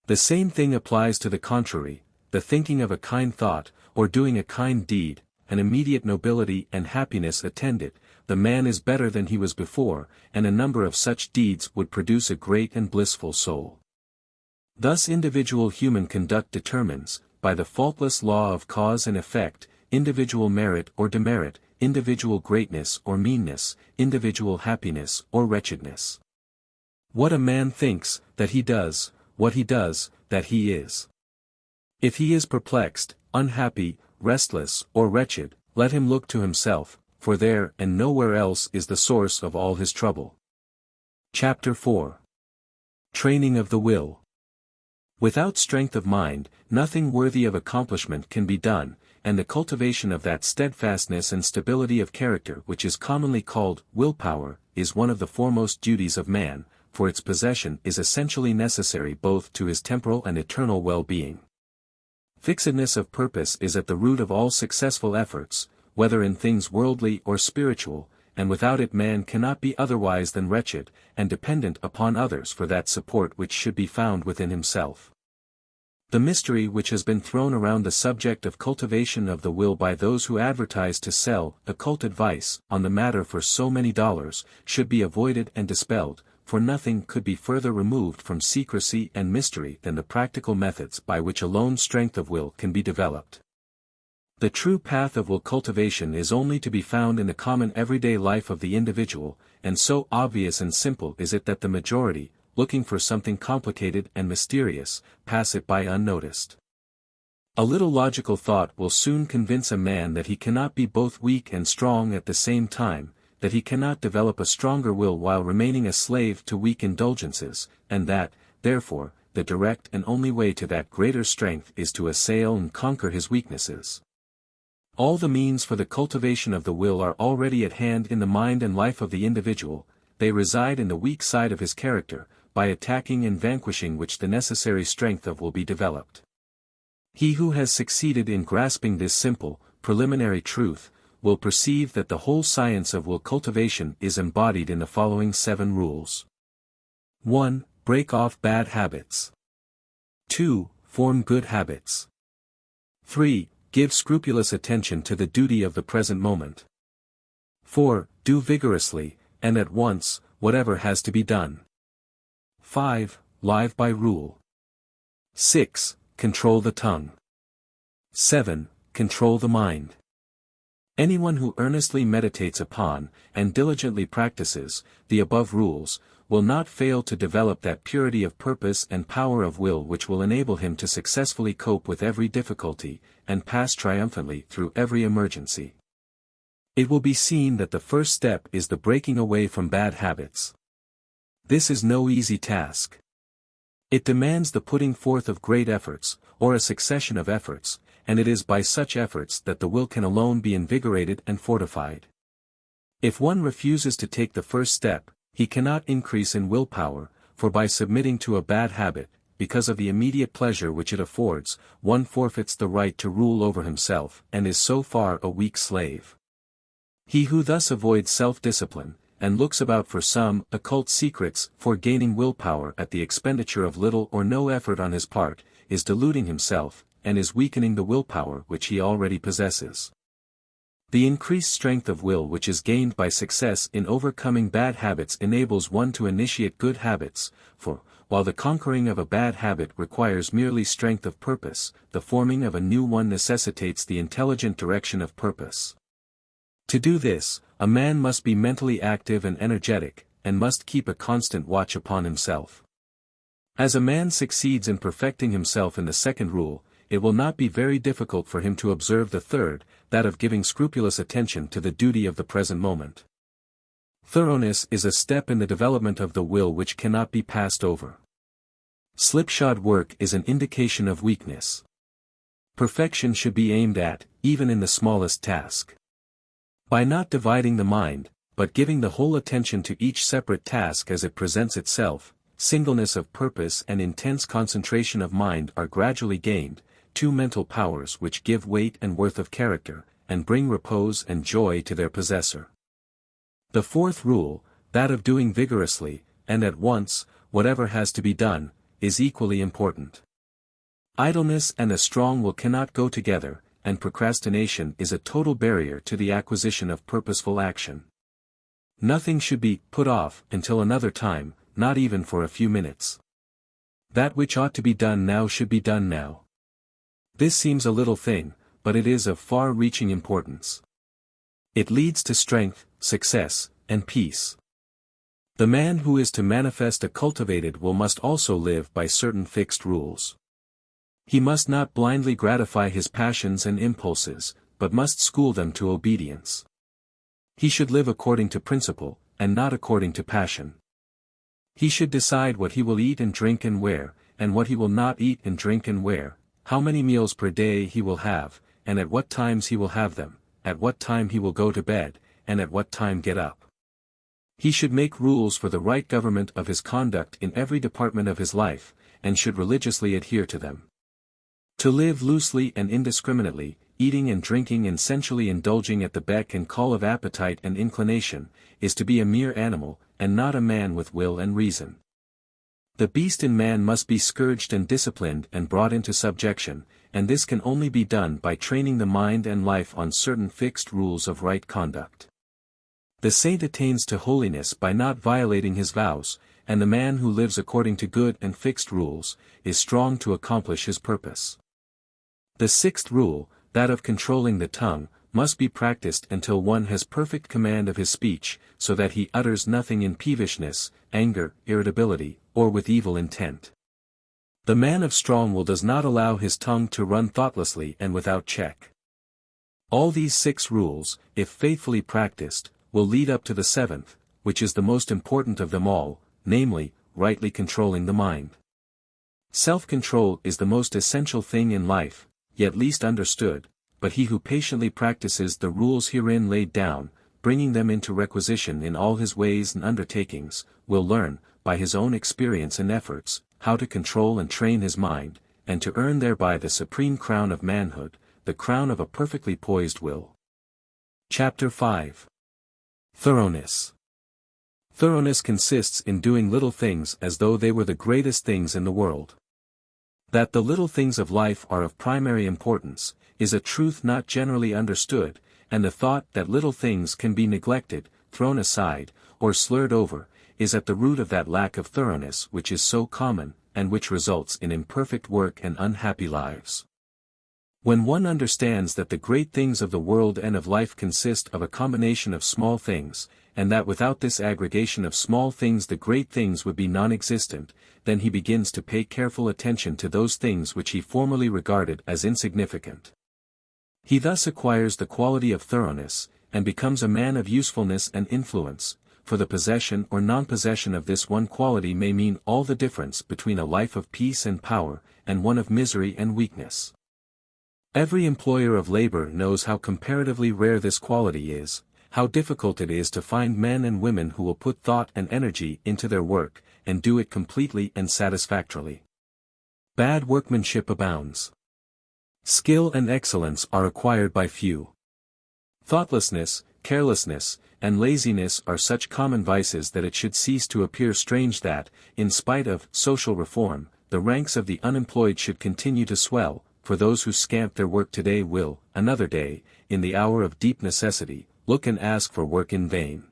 The same thing applies to the contrary, the thinking of a kind thought, or doing a kind deed, an immediate nobility and happiness attend it, the man is better than he was before, and a number of such deeds would produce a great and blissful soul. Thus individual human conduct determines, by the faultless law of cause and effect, individual merit or demerit, individual greatness or meanness, individual happiness or wretchedness. What a man thinks, that he does, what he does, that he is. If he is perplexed, unhappy, restless, or wretched, let him look to himself, for there and nowhere else is the source of all his trouble. Chapter 4. Training of the Will. Without strength of mind, nothing worthy of accomplishment can be done, and the cultivation of that steadfastness and stability of character which is commonly called willpower, is one of the foremost duties of man, for its possession is essentially necessary both to his temporal and eternal well-being. Fixedness of purpose is at the root of all successful efforts, whether in things worldly or spiritual, and without it man cannot be otherwise than wretched, and dependent upon others for that support which should be found within himself. The mystery which has been thrown around the subject of cultivation of the will by those who advertise to sell occult advice on the matter for so many dollars, should be avoided and dispelled, for nothing could be further removed from secrecy and mystery than the practical methods by which alone strength of will can be developed. The true path of will cultivation is only to be found in the common everyday life of the individual, and so obvious and simple is it that the majority, looking for something complicated and mysterious, pass it by unnoticed. A little logical thought will soon convince a man that he cannot be both weak and strong at the same time, that he cannot develop a stronger will while remaining a slave to weak indulgences, and that, therefore, the direct and only way to that greater strength is to assail and conquer his weaknesses. All the means for the cultivation of the will are already at hand in the mind and life of the individual, they reside in the weak side of his character, by attacking and vanquishing which the necessary strength of will be developed. He who has succeeded in grasping this simple, preliminary truth, will perceive that the whole science of will cultivation is embodied in the following 7 rules. 1. Break off bad habits. 2. Form good habits. 3. Give scrupulous attention to the duty of the present moment. 4. Do vigorously, and at once, whatever has to be done. 5. Live by rule. 6. Control the tongue. 7. Control the mind. Anyone who earnestly meditates upon, and diligently practices, the above rules, will not fail to develop that purity of purpose and power of will which will enable him to successfully cope with every difficulty, and pass triumphantly through every emergency. It will be seen that the first step is the breaking away from bad habits. This is no easy task. It demands the putting forth of great efforts, or a succession of efforts, and it is by such efforts that the will can alone be invigorated and fortified. If one refuses to take the first step, he cannot increase in willpower, for by submitting to a bad habit, because of the immediate pleasure which it affords, one forfeits the right to rule over himself and is so far a weak slave. He who thus avoids self-discipline, and looks about for some occult secrets for gaining willpower at the expenditure of little or no effort on his part, is deluding himself, and is weakening the willpower which he already possesses. The increased strength of will which is gained by success in overcoming bad habits enables one to initiate good habits, for, while the conquering of a bad habit requires merely strength of purpose, the forming of a new one necessitates the intelligent direction of purpose. To do this, a man must be mentally active and energetic, and must keep a constant watch upon himself. As a man succeeds in perfecting himself in the second rule, it will not be very difficult for him to observe the third, that of giving scrupulous attention to the duty of the present moment. Thoroughness is a step in the development of the will which cannot be passed over. Slipshod work is an indication of weakness. Perfection should be aimed at, even in the smallest task. By not dividing the mind, but giving the whole attention to each separate task as it presents itself, singleness of purpose and intense concentration of mind are gradually gained, 2 mental powers which give weight and worth of character, and bring repose and joy to their possessor. The fourth rule, that of doing vigorously, and at once, whatever has to be done, is equally important. Idleness and a strong will cannot go together, and procrastination is a total barrier to the acquisition of purposeful action. Nothing should be put off until another time, not even for a few minutes. That which ought to be done now should be done now. This seems a little thing, but it is of far-reaching importance. It leads to strength, success, and peace. The man who is to manifest a cultivated will must also live by certain fixed rules. He must not blindly gratify his passions and impulses, but must school them to obedience. He should live according to principle, and not according to passion. He should decide what he will eat and drink and where, and what he will not eat and drink and where, how many meals per day he will have, and at what times he will have them, at what time he will go to bed, and at what time get up. He should make rules for the right government of his conduct in every department of his life, and should religiously adhere to them. To live loosely and indiscriminately, eating and drinking and sensually indulging at the beck and call of appetite and inclination, is to be a mere animal, and not a man with will and reason. The beast in man must be scourged and disciplined and brought into subjection, and this can only be done by training the mind and life on certain fixed rules of right conduct. The saint attains to holiness by not violating his vows, and the man who lives according to good and fixed rules, is strong to accomplish his purpose. The sixth rule, that of controlling the tongue, must be practiced until one has perfect command of his speech, so that he utters nothing in peevishness, anger, irritability, or with evil intent. The man of strong will does not allow his tongue to run thoughtlessly and without check. All these 6 rules, if faithfully practiced, will lead up to the 7th, which is the most important of them all, namely, rightly controlling the mind. Self-control is the most essential thing in life, yet least understood, but he who patiently practices the rules herein laid down, bringing them into requisition in all his ways and undertakings, will learn, by his own experience and efforts, how to control and train his mind, and to earn thereby the supreme crown of manhood, the crown of a perfectly poised will. Chapter 5. Thoroughness. Thoroughness consists in doing little things as though they were the greatest things in the world. That the little things of life are of primary importance, is a truth not generally understood, and the thought that little things can be neglected, thrown aside, or slurred over, is at the root of that lack of thoroughness which is so common, and which results in imperfect work and unhappy lives. When one understands that the great things of the world and of life consist of a combination of small things, and that without this aggregation of small things the great things would be non-existent, then he begins to pay careful attention to those things which he formerly regarded as insignificant. He thus acquires the quality of thoroughness, and becomes a man of usefulness and influence, for the possession or non-possession of this one quality may mean all the difference between a life of peace and power, and one of misery and weakness. Every employer of labor knows how comparatively rare this quality is, how difficult it is to find men and women who will put thought and energy into their work, and do it completely and satisfactorily. Bad workmanship abounds. Skill and excellence are acquired by few. Thoughtlessness, carelessness, and laziness are such common vices that it should cease to appear strange that, in spite of social reform, the ranks of the unemployed should continue to swell, for those who scamp their work today will, another day, in the hour of deep necessity, look and ask for work in vain.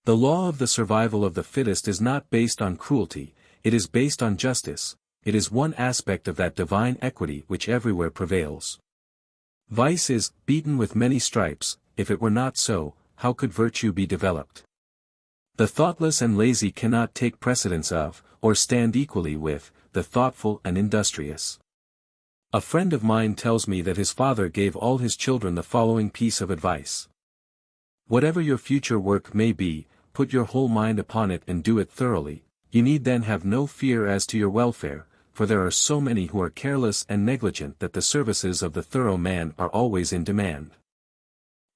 The law of the survival of the fittest is not based on cruelty, it is based on justice, it is one aspect of that divine equity which everywhere prevails. Vice is beaten with many stripes, if it were not so, how could virtue be developed? The thoughtless and lazy cannot take precedence of, or stand equally with, the thoughtful and industrious. A friend of mine tells me that his father gave all his children the following piece of advice. Whatever your future work may be, put your whole mind upon it and do it thoroughly, you need then have no fear as to your welfare, for there are so many who are careless and negligent that the services of the thorough man are always in demand.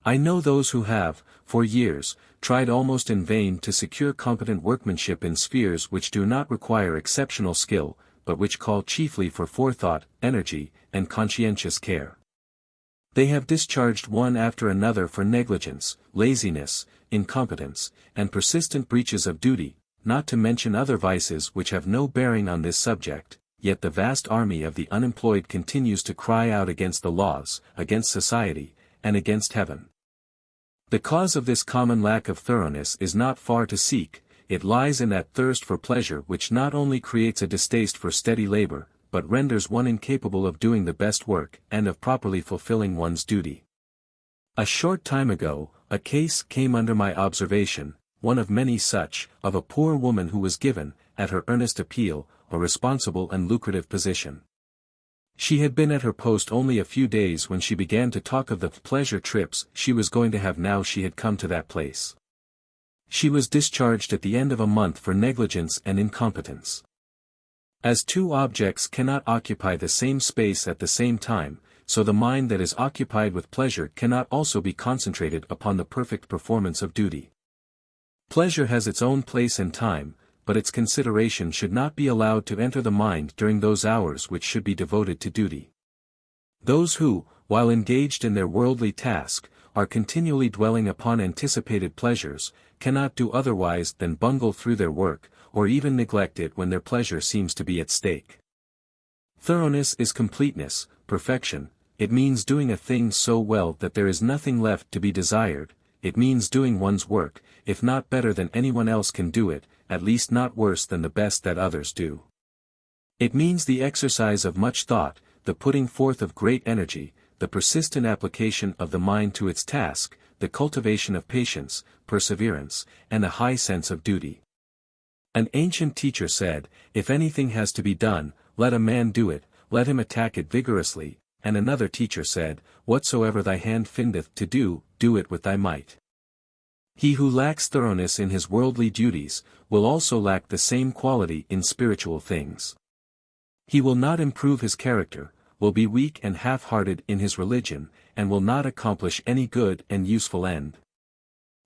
I know those who have, for years, tried almost in vain to secure competent workmanship in spheres which do not require exceptional skill, but which call chiefly for forethought, energy, and conscientious care. They have discharged one after another for negligence, laziness, incompetence, and persistent breaches of duty, not to mention other vices which have no bearing on this subject, yet the vast army of the unemployed continues to cry out against the laws, against society, and against heaven. The cause of this common lack of thoroughness is not far to seek, it lies in that thirst for pleasure which not only creates a distaste for steady labor, but renders one incapable of doing the best work and of properly fulfilling one's duty. A short time ago, a case came under my observation, one of many such, of a poor woman who was given, at her earnest appeal, a responsible and lucrative position. She had been at her post only a few days when she began to talk of the pleasure trips she was going to have now she had come to that place. She was discharged at the end of a month for negligence and incompetence. As two objects cannot occupy the same space at the same time, so the mind that is occupied with pleasure cannot also be concentrated upon the perfect performance of duty. Pleasure has its own place and time, but its consideration should not be allowed to enter the mind during those hours which should be devoted to duty. Those who, while engaged in their worldly task, are continually dwelling upon anticipated pleasures, cannot do otherwise than bungle through their work, or even neglect it when their pleasure seems to be at stake. Thoroughness is completeness, perfection, it means doing a thing so well that there is nothing left to be desired, it means doing one's work, if not better than anyone else can do it, at least not worse than the best that others do. It means the exercise of much thought, the putting forth of great energy, the persistent application of the mind to its task, the cultivation of patience, perseverance, and a high sense of duty. An ancient teacher said, if anything has to be done, let a man do it, let him attack it vigorously, and another teacher said, whatsoever thy hand findeth to do, do it with thy might. He who lacks thoroughness in his worldly duties, will also lack the same quality in spiritual things. He will not improve his character, will be weak and half-hearted in his religion, and will not accomplish any good and useful end.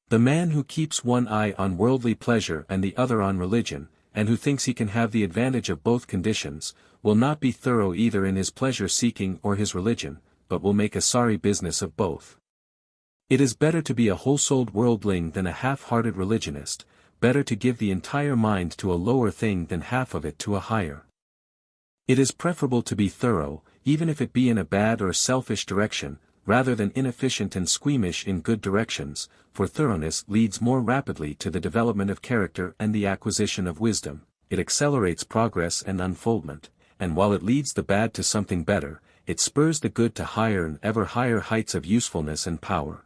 The man who keeps one eye on worldly pleasure and the other on religion, and who thinks he can have the advantage of both conditions, will not be thorough either in his pleasure-seeking or his religion, but will make a sorry business of both. It is better to be a whole-souled worldling than a half-hearted religionist, better to give the entire mind to a lower thing than half of it to a higher. It is preferable to be thorough, even if it be in a bad or selfish direction, rather than inefficient and squeamish in good directions, for thoroughness leads more rapidly to the development of character and the acquisition of wisdom, it accelerates progress and unfoldment, and while it leads the bad to something better, it spurs the good to higher and ever higher heights of usefulness and power.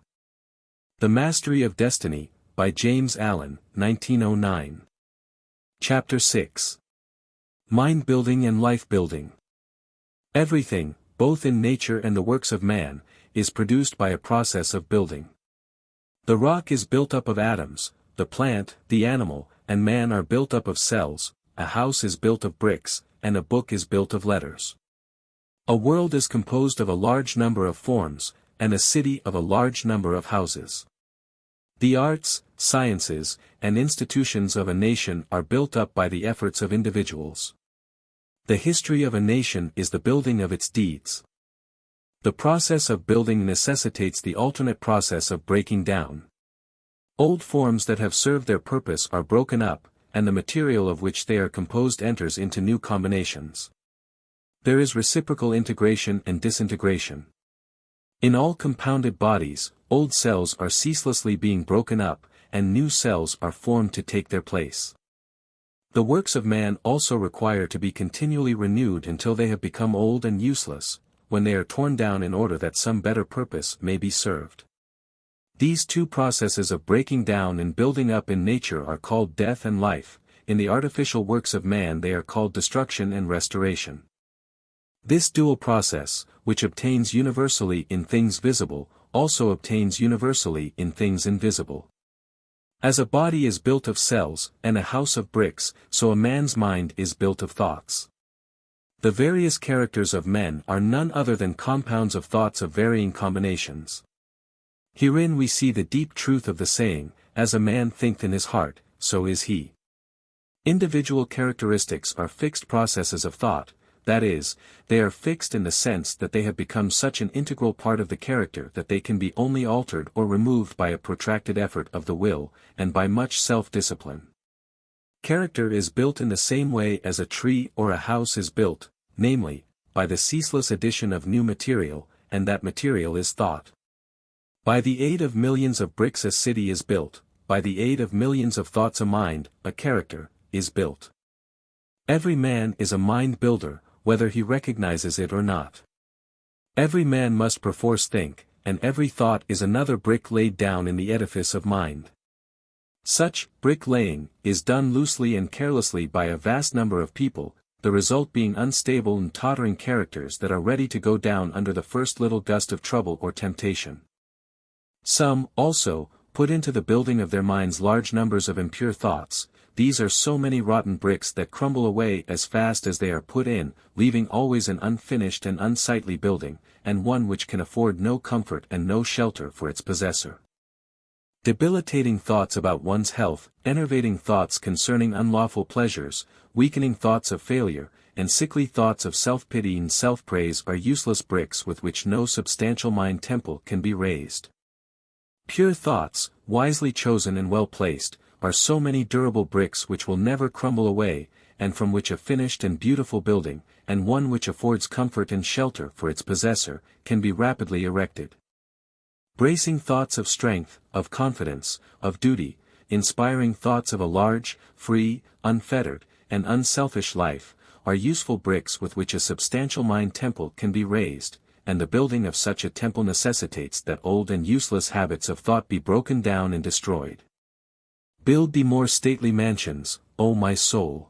The Mastery of Destiny, by James Allen, 1909. Chapter 6. Mind Building and Life Building. Everything, both in nature and the works of man, is produced by a process of building. The rock is built up of atoms, the plant, the animal, and man are built up of cells, a house is built of bricks, and a book is built of letters. A world is composed of a large number of forms, and a city of a large number of houses. The arts, sciences, and institutions of a nation are built up by the efforts of individuals. The history of a nation is the building of its deeds. The process of building necessitates the alternate process of breaking down. Old forms that have served their purpose are broken up, and the material of which they are composed enters into new combinations. There is reciprocal integration and disintegration. In all compounded bodies, old cells are ceaselessly being broken up, and new cells are formed to take their place. The works of man also require to be continually renewed until they have become old and useless, when they are torn down in order that some better purpose may be served. These two processes of breaking down and building up in nature are called death and life, in the artificial works of man they are called destruction and restoration. This dual process, which obtains universally in things visible, also obtains universally in things invisible. As a body is built of cells, and a house of bricks, so a man's mind is built of thoughts. The various characters of men are none other than compounds of thoughts of varying combinations. Herein we see the deep truth of the saying, as a man thinketh in his heart, so is he. Individual characteristics are fixed processes of thought, that is, they are fixed in the sense that they have become such an integral part of the character that they can be only altered or removed by a protracted effort of the will, and by much self-discipline. Character is built in the same way as a tree or a house is built, namely, by the ceaseless addition of new material, and that material is thought. By the aid of millions of bricks a city is built, by the aid of millions of thoughts a mind, a character, is built. Every man is a mind builder, whether he recognizes it or not. Every man must perforce think, and every thought is another brick laid down in the edifice of mind. Such brick-laying is done loosely and carelessly by a vast number of people, the result being unstable and tottering characters that are ready to go down under the first little gust of trouble or temptation. Some, also, put into the building of their minds large numbers of impure thoughts. These are so many rotten bricks that crumble away as fast as they are put in, leaving always an unfinished and unsightly building, and one which can afford no comfort and no shelter for its possessor. Debilitating thoughts about one's health, enervating thoughts concerning unlawful pleasures, weakening thoughts of failure, and sickly thoughts of self-pity and self-praise are useless bricks with which no substantial mind temple can be raised. Pure thoughts, wisely chosen and well placed, are so many durable bricks which will never crumble away, and from which a finished and beautiful building, and one which affords comfort and shelter for its possessor, can be rapidly erected. Bracing thoughts of strength, of confidence, of duty, inspiring thoughts of a large, free, unfettered, and unselfish life, are useful bricks with which a substantial mind temple can be raised, and the building of such a temple necessitates that old and useless habits of thought be broken down and destroyed. Build thee more stately mansions, O my soul.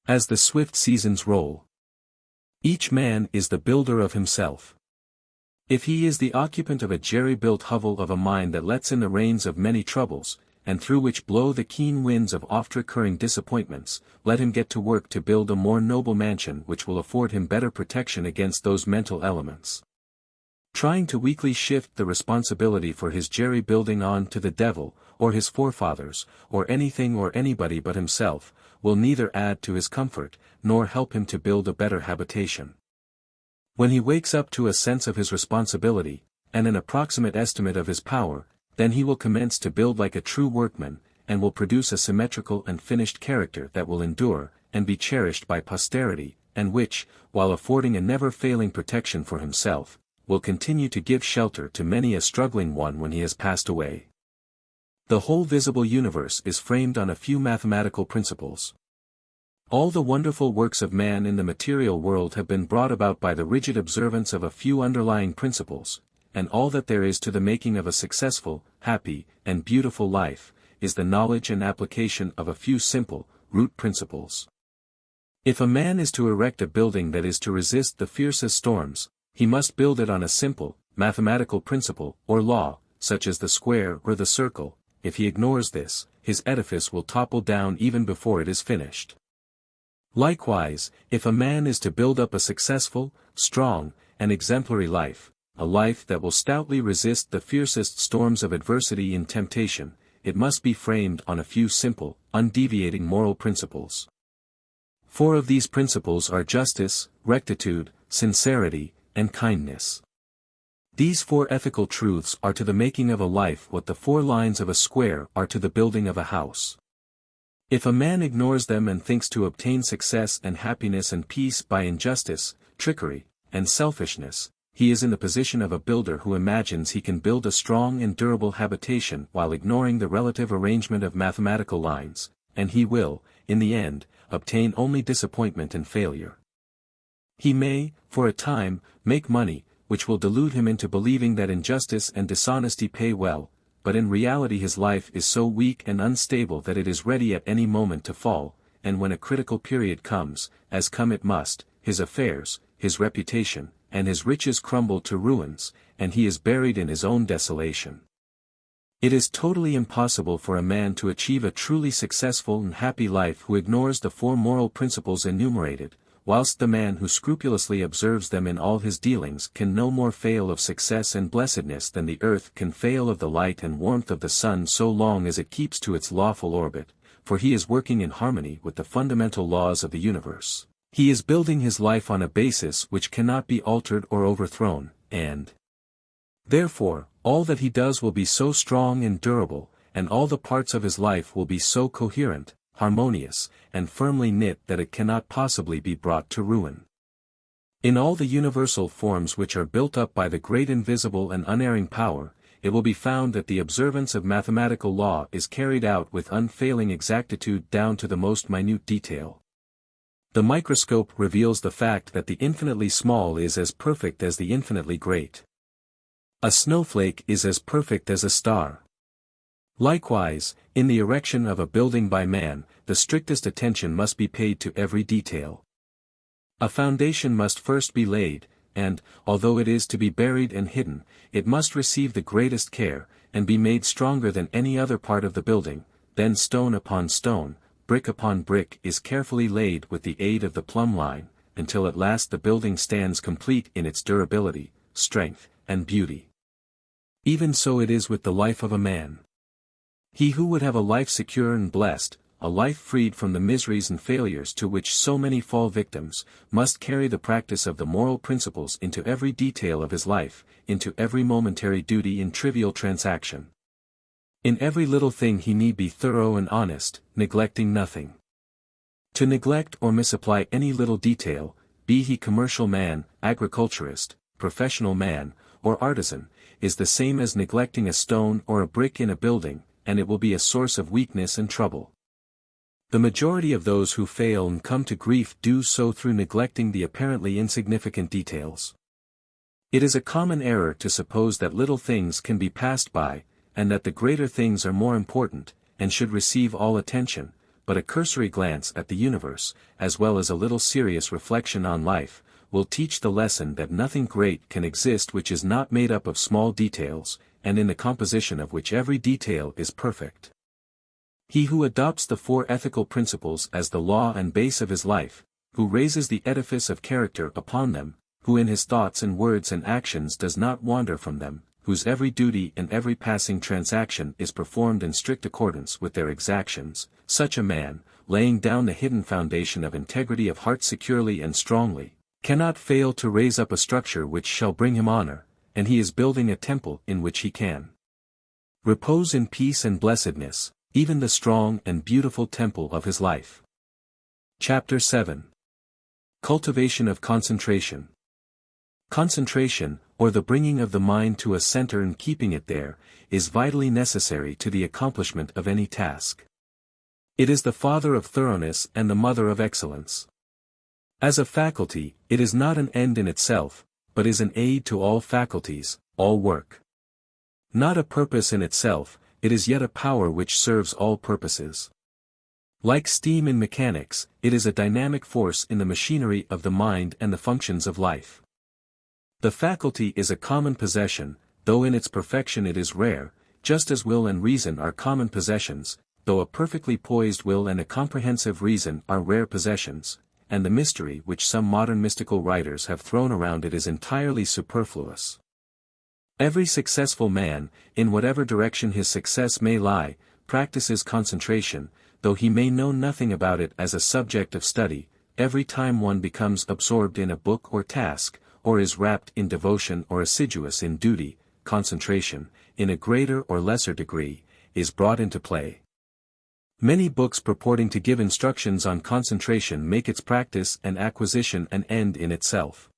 As the swift seasons roll. Each man is the builder of himself. If he is the occupant of a jerry-built hovel of a mind that lets in the rains of many troubles, and through which blow the keen winds of oft-recurring disappointments, let him get to work to build a more noble mansion which will afford him better protection against those mental elements. Trying to weakly shift the responsibility for his jerry-building on to the devil, or his forefathers, or anything or anybody but himself, will neither add to his comfort, nor help him to build a better habitation. When he wakes up to a sense of his responsibility, and an approximate estimate of his power, then he will commence to build like a true workman, and will produce a symmetrical and finished character that will endure, and be cherished by posterity, and which, while affording a never-failing protection for himself, will continue to give shelter to many a struggling one when he has passed away. The whole visible universe is framed on a few mathematical principles. All the wonderful works of man in the material world have been brought about by the rigid observance of a few underlying principles, and all that there is to the making of a successful, happy, and beautiful life, is the knowledge and application of a few simple, root principles. If a man is to erect a building that is to resist the fiercest storms, he must build it on a simple, mathematical principle, or law, such as the square or the circle. If he ignores this, his edifice will topple down even before it is finished. Likewise, if a man is to build up a successful, strong, and exemplary life, a life that will stoutly resist the fiercest storms of adversity and temptation, it must be framed on a few simple, undeviating moral principles. 4 of these principles are justice, rectitude, sincerity, and kindness. These 4 ethical truths are to the making of a life what the 4 lines of a square are to the building of a house. If a man ignores them and thinks to obtain success and happiness and peace by injustice, trickery, and selfishness, he is in the position of a builder who imagines he can build a strong and durable habitation while ignoring the relative arrangement of mathematical lines, and he will, in the end, obtain only disappointment and failure. He may, for a time, make money, which will delude him into believing that injustice and dishonesty pay well, but in reality his life is so weak and unstable that it is ready at any moment to fall, and when a critical period comes, as come it must, his affairs, his reputation, and his riches crumble to ruins, and he is buried in his own desolation. It is totally impossible for a man to achieve a truly successful and happy life who ignores the 4 moral principles enumerated, whilst the man who scrupulously observes them in all his dealings can no more fail of success and blessedness than the earth can fail of the light and warmth of the sun so long as it keeps to its lawful orbit, for he is working in harmony with the fundamental laws of the universe. He is building his life on a basis which cannot be altered or overthrown, and therefore, all that he does will be so strong and durable, and all the parts of his life will be so coherent, harmonious, and firmly knit that it cannot possibly be brought to ruin. In all the universal forms which are built up by the great invisible and unerring power, it will be found that the observance of mathematical law is carried out with unfailing exactitude down to the most minute detail. The microscope reveals the fact that the infinitely small is as perfect as the infinitely great. A snowflake is as perfect as a star. Likewise, in the erection of a building by man, the strictest attention must be paid to every detail. A foundation must first be laid, and, although it is to be buried and hidden, it must receive the greatest care, and be made stronger than any other part of the building. Then stone upon stone, brick upon brick is carefully laid with the aid of the plumb line, until at last the building stands complete in its durability, strength, and beauty. Even so it is with the life of a man. He who would have a life secure and blessed, a life freed from the miseries and failures to which so many fall victims, must carry the practice of the moral principles into every detail of his life, into every momentary duty and trivial transaction. In every little thing he need be thorough and honest, neglecting nothing. To neglect or misapply any little detail, be he commercial man, agriculturist, professional man, or artisan, is the same as neglecting a stone or a brick in a building, and it will be a source of weakness and trouble. The majority of those who fail and come to grief do so through neglecting the apparently insignificant details. It is a common error to suppose that little things can be passed by, and that the greater things are more important, and should receive all attention, but a cursory glance at the universe, as well as a little serious reflection on life, will teach the lesson that nothing great can exist which is not made up of small details, and in the composition of which every detail is perfect. He who adopts the 4 ethical principles as the law and base of his life, who raises the edifice of character upon them, who in his thoughts and words and actions does not wander from them, whose every duty and every passing transaction is performed in strict accordance with their exactions, such a man, laying down the hidden foundation of integrity of heart securely and strongly, cannot fail to raise up a structure which shall bring him honor, and he is building a temple in which he can repose in peace and blessedness, even the strong and beautiful temple of his life. Chapter 7. Cultivation of Concentration. Concentration, or the bringing of the mind to a center and keeping it there, is vitally necessary to the accomplishment of any task. It is the father of thoroughness and the mother of excellence. As a faculty, it is not an end in itself, but is an aid to all faculties, all work. Not a purpose in itself, it is yet a power which serves all purposes. Like steam in mechanics, it is a dynamic force in the machinery of the mind and the functions of life. The faculty is a common possession, though in its perfection it is rare, just as will and reason are common possessions, though a perfectly poised will and a comprehensive reason are rare possessions, and the mystery which some modern mystical writers have thrown around it is entirely superfluous. Every successful man, in whatever direction his success may lie, practices concentration, though he may know nothing about it as a subject of study. Every time one becomes absorbed in a book or task, or is rapt in devotion or assiduous in duty, concentration, in a greater or lesser degree, is brought into play. Many books purporting to give instructions on concentration make its practice and acquisition an end in itself.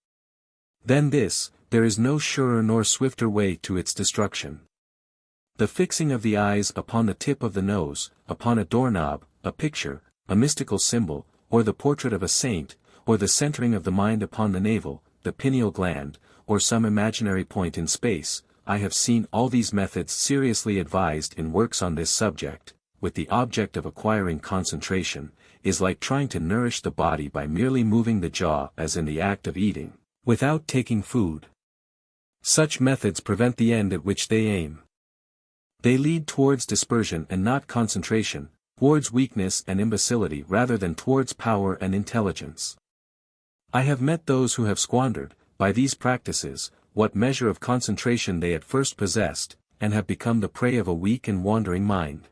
Than this, there is no surer nor swifter way to its destruction. The fixing of the eyes upon the tip of the nose, upon a doorknob, a picture, a mystical symbol, or the portrait of a saint, or the centering of the mind upon the navel, the pineal gland, or some imaginary point in space, I have seen all these methods seriously advised in works on this subject, with the object of acquiring concentration, is like trying to nourish the body by merely moving the jaw as in the act of eating, without taking food. Such methods prevent the end at which they aim. They lead towards dispersion and not concentration, towards weakness and imbecility rather than towards power and intelligence. I have met those who have squandered, by these practices, what measure of concentration they at first possessed, and have become the prey of a weak and wandering mind.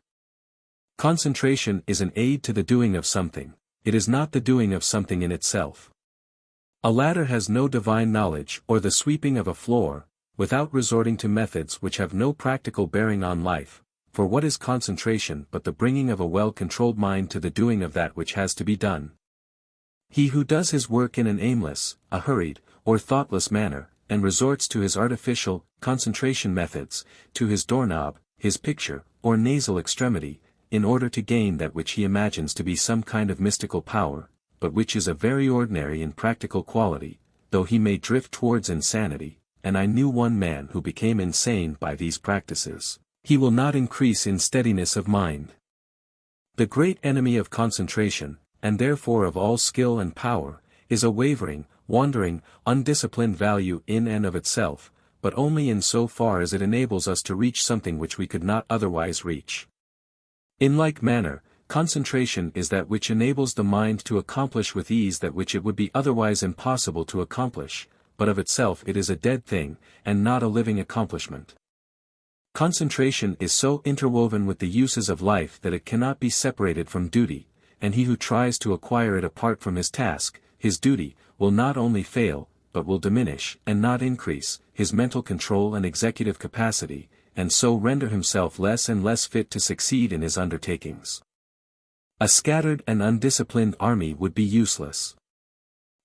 Concentration is an aid to the doing of something, it is not the doing of something in itself. A ladder has no divine knowledge or the sweeping of a floor, without resorting to methods which have no practical bearing on life, for what is concentration but the bringing of a well-controlled mind to the doing of that which has to be done? He who does his work in an aimless, a hurried, or thoughtless manner, and resorts to his artificial, concentration methods, to his doorknob, his picture, or nasal extremity, in order to gain that which he imagines to be some kind of mystical power, but which is a very ordinary and practical quality, though he may drift towards insanity, and I knew one man who became insane by these practices, he will not increase in steadiness of mind. The great enemy of concentration, and therefore of all skill and power, is a wavering, wandering, undisciplined value in and of itself, but only in so far as it enables us to reach something which we could not otherwise reach. In like manner, concentration is that which enables the mind to accomplish with ease that which it would be otherwise impossible to accomplish, but of itself it is a dead thing, and not a living accomplishment. Concentration is so interwoven with the uses of life that it cannot be separated from duty, and he who tries to acquire it apart from his task, his duty, will not only fail, but will diminish, and not increase, his mental control and executive capacity, and so render himself less and less fit to succeed in his undertakings. A scattered and undisciplined army would be useless.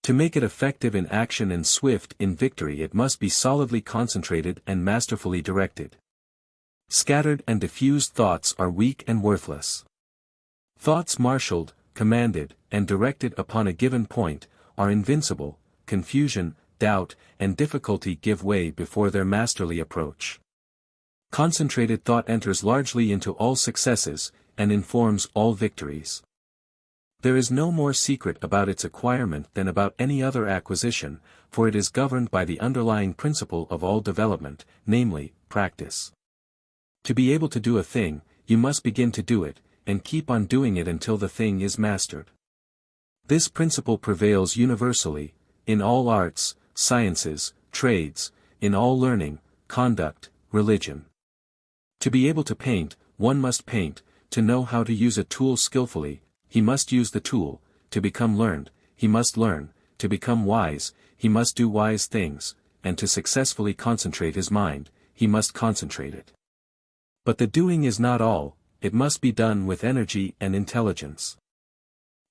To make it effective in action and swift in victory it must be solidly concentrated and masterfully directed. Scattered and diffused thoughts are weak and worthless. Thoughts marshaled, commanded, and directed upon a given point, are invincible. Confusion, doubt, and difficulty give way before their masterly approach. Concentrated thought enters largely into all successes, and informs all victories. There is no more secret about its acquirement than about any other acquisition, for it is governed by the underlying principle of all development, namely, practice. To be able to do a thing, you must begin to do it, and keep on doing it until the thing is mastered. This principle prevails universally, in all arts, sciences, trades, in all learning, conduct, religion. To be able to paint, one must paint; to know how to use a tool skillfully, he must use the tool; to become learned, he must learn; to become wise, he must do wise things; and to successfully concentrate his mind, he must concentrate it. But the doing is not all, it must be done with energy and intelligence.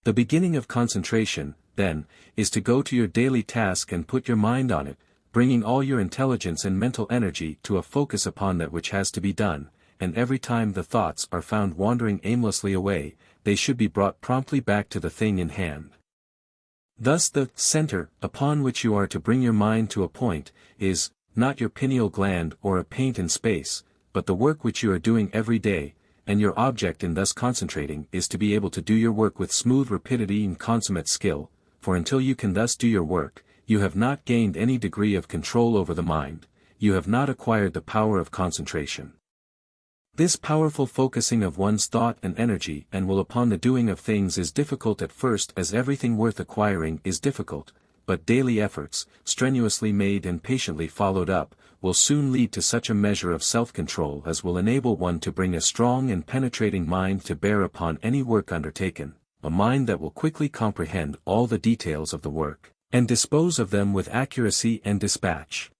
The beginning of concentration, then, is to go to your daily task and put your mind on it, bringing all your intelligence and mental energy to a focus upon that which has to be done, and every time the thoughts are found wandering aimlessly away, they should be brought promptly back to the thing in hand. Thus the center, upon which you are to bring your mind to a point, is, not your pineal gland or a paint in space, but the work which you are doing every day, and your object in thus concentrating is to be able to do your work with smooth rapidity and consummate skill, for until you can thus do your work, you have not gained any degree of control over the mind, you have not acquired the power of concentration. This powerful focusing of one's thought and energy and will upon the doing of things is difficult at first, as everything worth acquiring is difficult, but daily efforts, strenuously made and patiently followed up, will soon lead to such a measure of self-control as will enable one to bring a strong and penetrating mind to bear upon any work undertaken, a mind that will quickly comprehend all the details of the work, and dispose of them with accuracy and dispatch.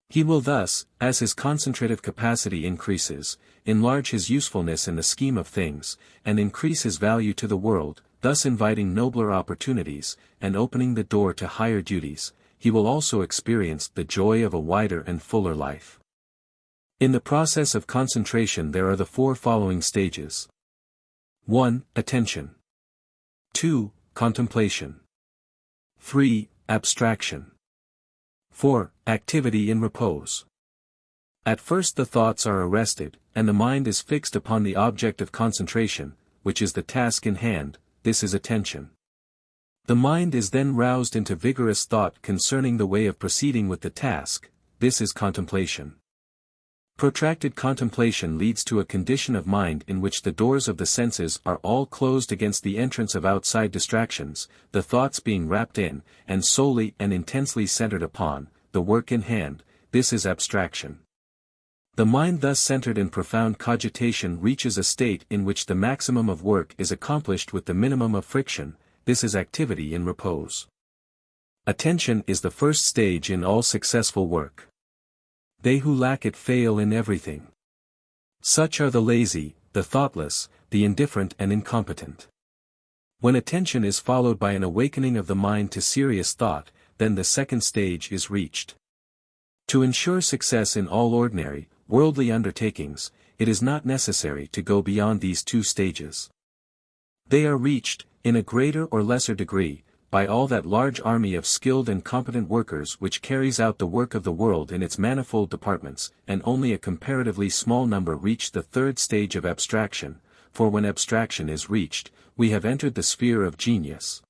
He will thus, as his concentrative capacity increases, enlarge his usefulness in the scheme of things, and increase his value to the world, thus inviting nobler opportunities, and opening the door to higher duties. He will also experience the joy of a wider and fuller life. In the process of concentration there are the four following stages. 1. Attention. 2. Contemplation. 3. Abstraction. 4. Activity in repose. At first the thoughts are arrested, and the mind is fixed upon the object of concentration, which is the task in hand. This is attention. The mind is then roused into vigorous thought concerning the way of proceeding with the task. This is contemplation. Protracted contemplation leads to a condition of mind in which the doors of the senses are all closed against the entrance of outside distractions, the thoughts being wrapped in, and solely and intensely centered upon, the work in hand. This is abstraction. The mind thus centered in profound cogitation reaches a state in which the maximum of work is accomplished with the minimum of friction. This is activity in repose. Attention is the first stage in all successful work. They who lack it fail in everything. Such are the lazy, the thoughtless, the indifferent and incompetent. When attention is followed by an awakening of the mind to serious thought, then the second stage is reached. To ensure success in all ordinary, worldly undertakings, it is not necessary to go beyond these two stages. They are reached, in a greater or lesser degree, by all that large army of skilled and competent workers which carries out the work of the world in its manifold departments, and only a comparatively small number reach the third stage of abstraction, for when abstraction is reached, we have entered the sphere of genius.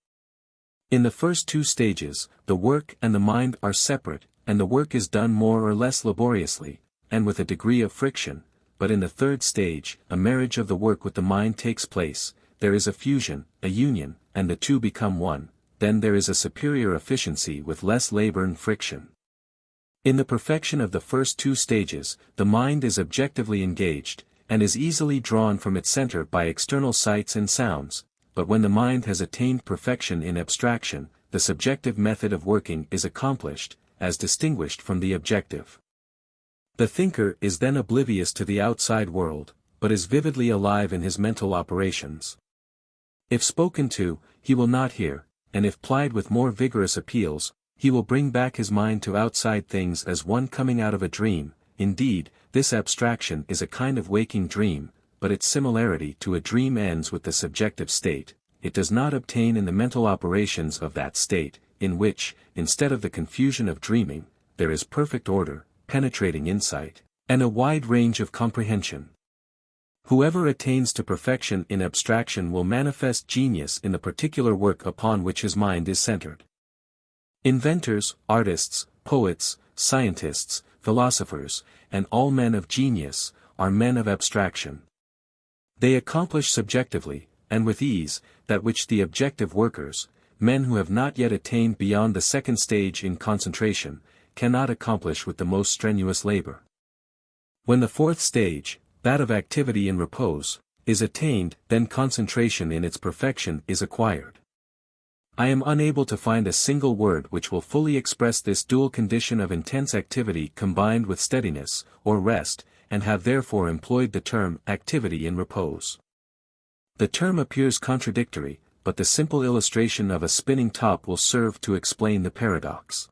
In the first two stages, the work and the mind are separate, and the work is done more or less laboriously, and with a degree of friction, but in the third stage, a marriage of the work with the mind takes place. There is a fusion, a union, and the two become one, then there is a superior efficiency with less labor and friction. In the perfection of the first two stages, the mind is objectively engaged, and is easily drawn from its center by external sights and sounds, but when the mind has attained perfection in abstraction, the subjective method of working is accomplished, as distinguished from the objective. The thinker is then oblivious to the outside world, but is vividly alive in his mental operations. If spoken to, he will not hear, and if plied with more vigorous appeals, he will bring back his mind to outside things as one coming out of a dream. Indeed, this abstraction is a kind of waking dream, but its similarity to a dream ends with the subjective state. It does not obtain in the mental operations of that state, in which, instead of the confusion of dreaming, there is perfect order, penetrating insight, and a wide range of comprehension. Whoever attains to perfection in abstraction will manifest genius in the particular work upon which his mind is centered. Inventors, artists, poets, scientists, philosophers, and all men of genius, are men of abstraction. They accomplish subjectively, and with ease, that which the objective workers, men who have not yet attained beyond the second stage in concentration, cannot accomplish with the most strenuous labor. When the fourth stage, that of activity in repose, is attained, then concentration in its perfection is acquired. I am unable to find a single word which will fully express this dual condition of intense activity combined with steadiness, or rest, and have therefore employed the term activity in repose. The term appears contradictory, but the simple illustration of a spinning top will serve to explain the paradox.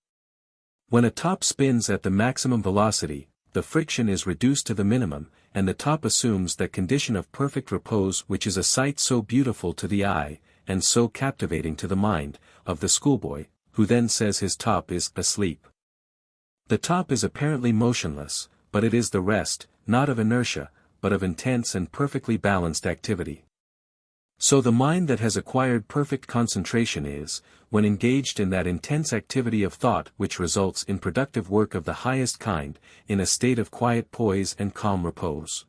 When a top spins at the maximum velocity, the friction is reduced to the minimum, and the top assumes that condition of perfect repose which is a sight so beautiful to the eye, and so captivating to the mind, of the schoolboy, who then says his top is asleep. The top is apparently motionless, but it is the rest, not of inertia, but of intense and perfectly balanced activity. So the mind that has acquired perfect concentration is, when engaged in that intense activity of thought which results in productive work of the highest kind, in a state of quiet poise and calm repose.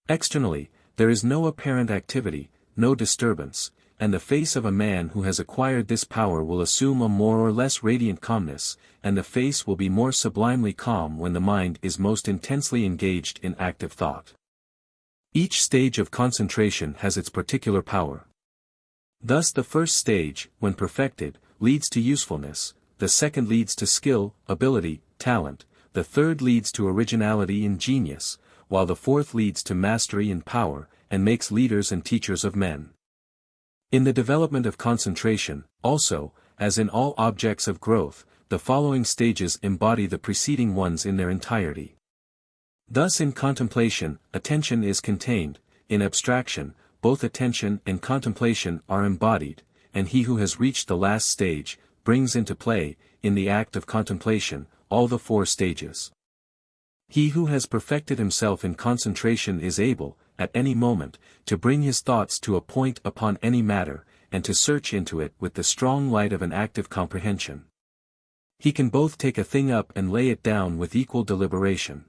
Externally, there is no apparent activity, no disturbance, and the face of a man who has acquired this power will assume a more or less radiant calmness, and the face will be more sublimely calm when the mind is most intensely engaged in active thought. Each stage of concentration has its particular power. Thus the first stage, when perfected, leads to usefulness, the second leads to skill, ability, talent, the third leads to originality and genius, while the fourth leads to mastery and power, and makes leaders and teachers of men. In the development of concentration, also, as in all objects of growth, the following stages embody the preceding ones in their entirety. Thus in contemplation, attention is contained, in abstraction, both attention and contemplation are embodied, and he who has reached the last stage, brings into play, in the act of contemplation, all the four stages. He who has perfected himself in concentration is able, at any moment, to bring his thoughts to a point upon any matter, and to search into it with the strong light of an active comprehension. He can both take a thing up and lay it down with equal deliberation.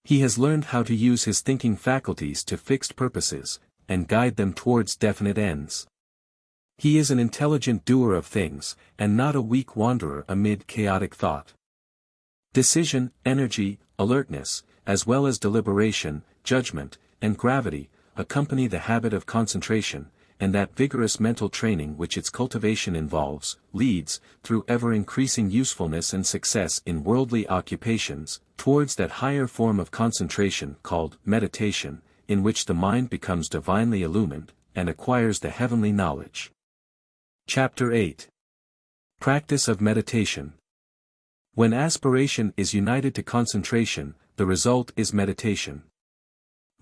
He has learned how to use his thinking faculties to fixed purposes, and guide them towards definite ends. He is an intelligent doer of things, and not a weak wanderer amid chaotic thought. Decision, energy, alertness, as well as deliberation, judgment, and gravity, accompany the habit of concentration, and that vigorous mental training which its cultivation involves, leads, through ever-increasing usefulness and success in worldly occupations, towards that higher form of concentration called meditation, in which the mind becomes divinely illumined, and acquires the heavenly knowledge. Chapter 8. Practice of Meditation. When aspiration is united to concentration, the result is meditation.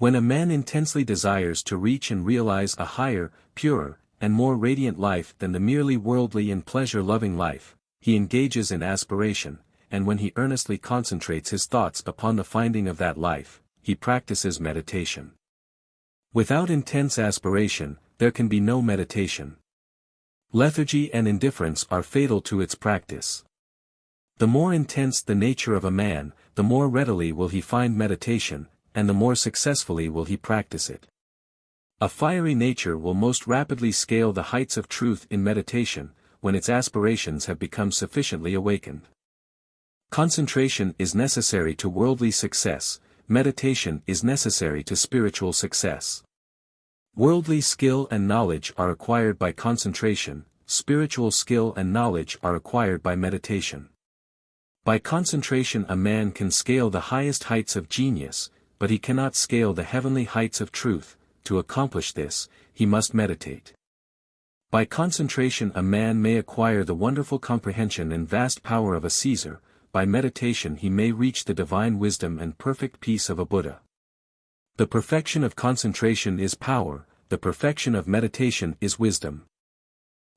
When a man intensely desires to reach and realize a higher, purer, and more radiant life than the merely worldly and pleasure-loving life, he engages in aspiration, and when he earnestly concentrates his thoughts upon the finding of that life, he practices meditation. Without intense aspiration, there can be no meditation. Lethargy and indifference are fatal to its practice. The more intense the nature of a man, the more readily will he find meditation, and the more successfully will he practice it. A fiery nature will most rapidly scale the heights of truth in meditation, when its aspirations have become sufficiently awakened. Concentration is necessary to worldly success, meditation is necessary to spiritual success. Worldly skill and knowledge are acquired by concentration, spiritual skill and knowledge are acquired by meditation. By concentration a man can scale the highest heights of genius, but he cannot scale the heavenly heights of truth. To accomplish this, he must meditate. By concentration a man may acquire the wonderful comprehension and vast power of a Caesar, by meditation he may reach the divine wisdom and perfect peace of a Buddha. The perfection of concentration is power, the perfection of meditation is wisdom.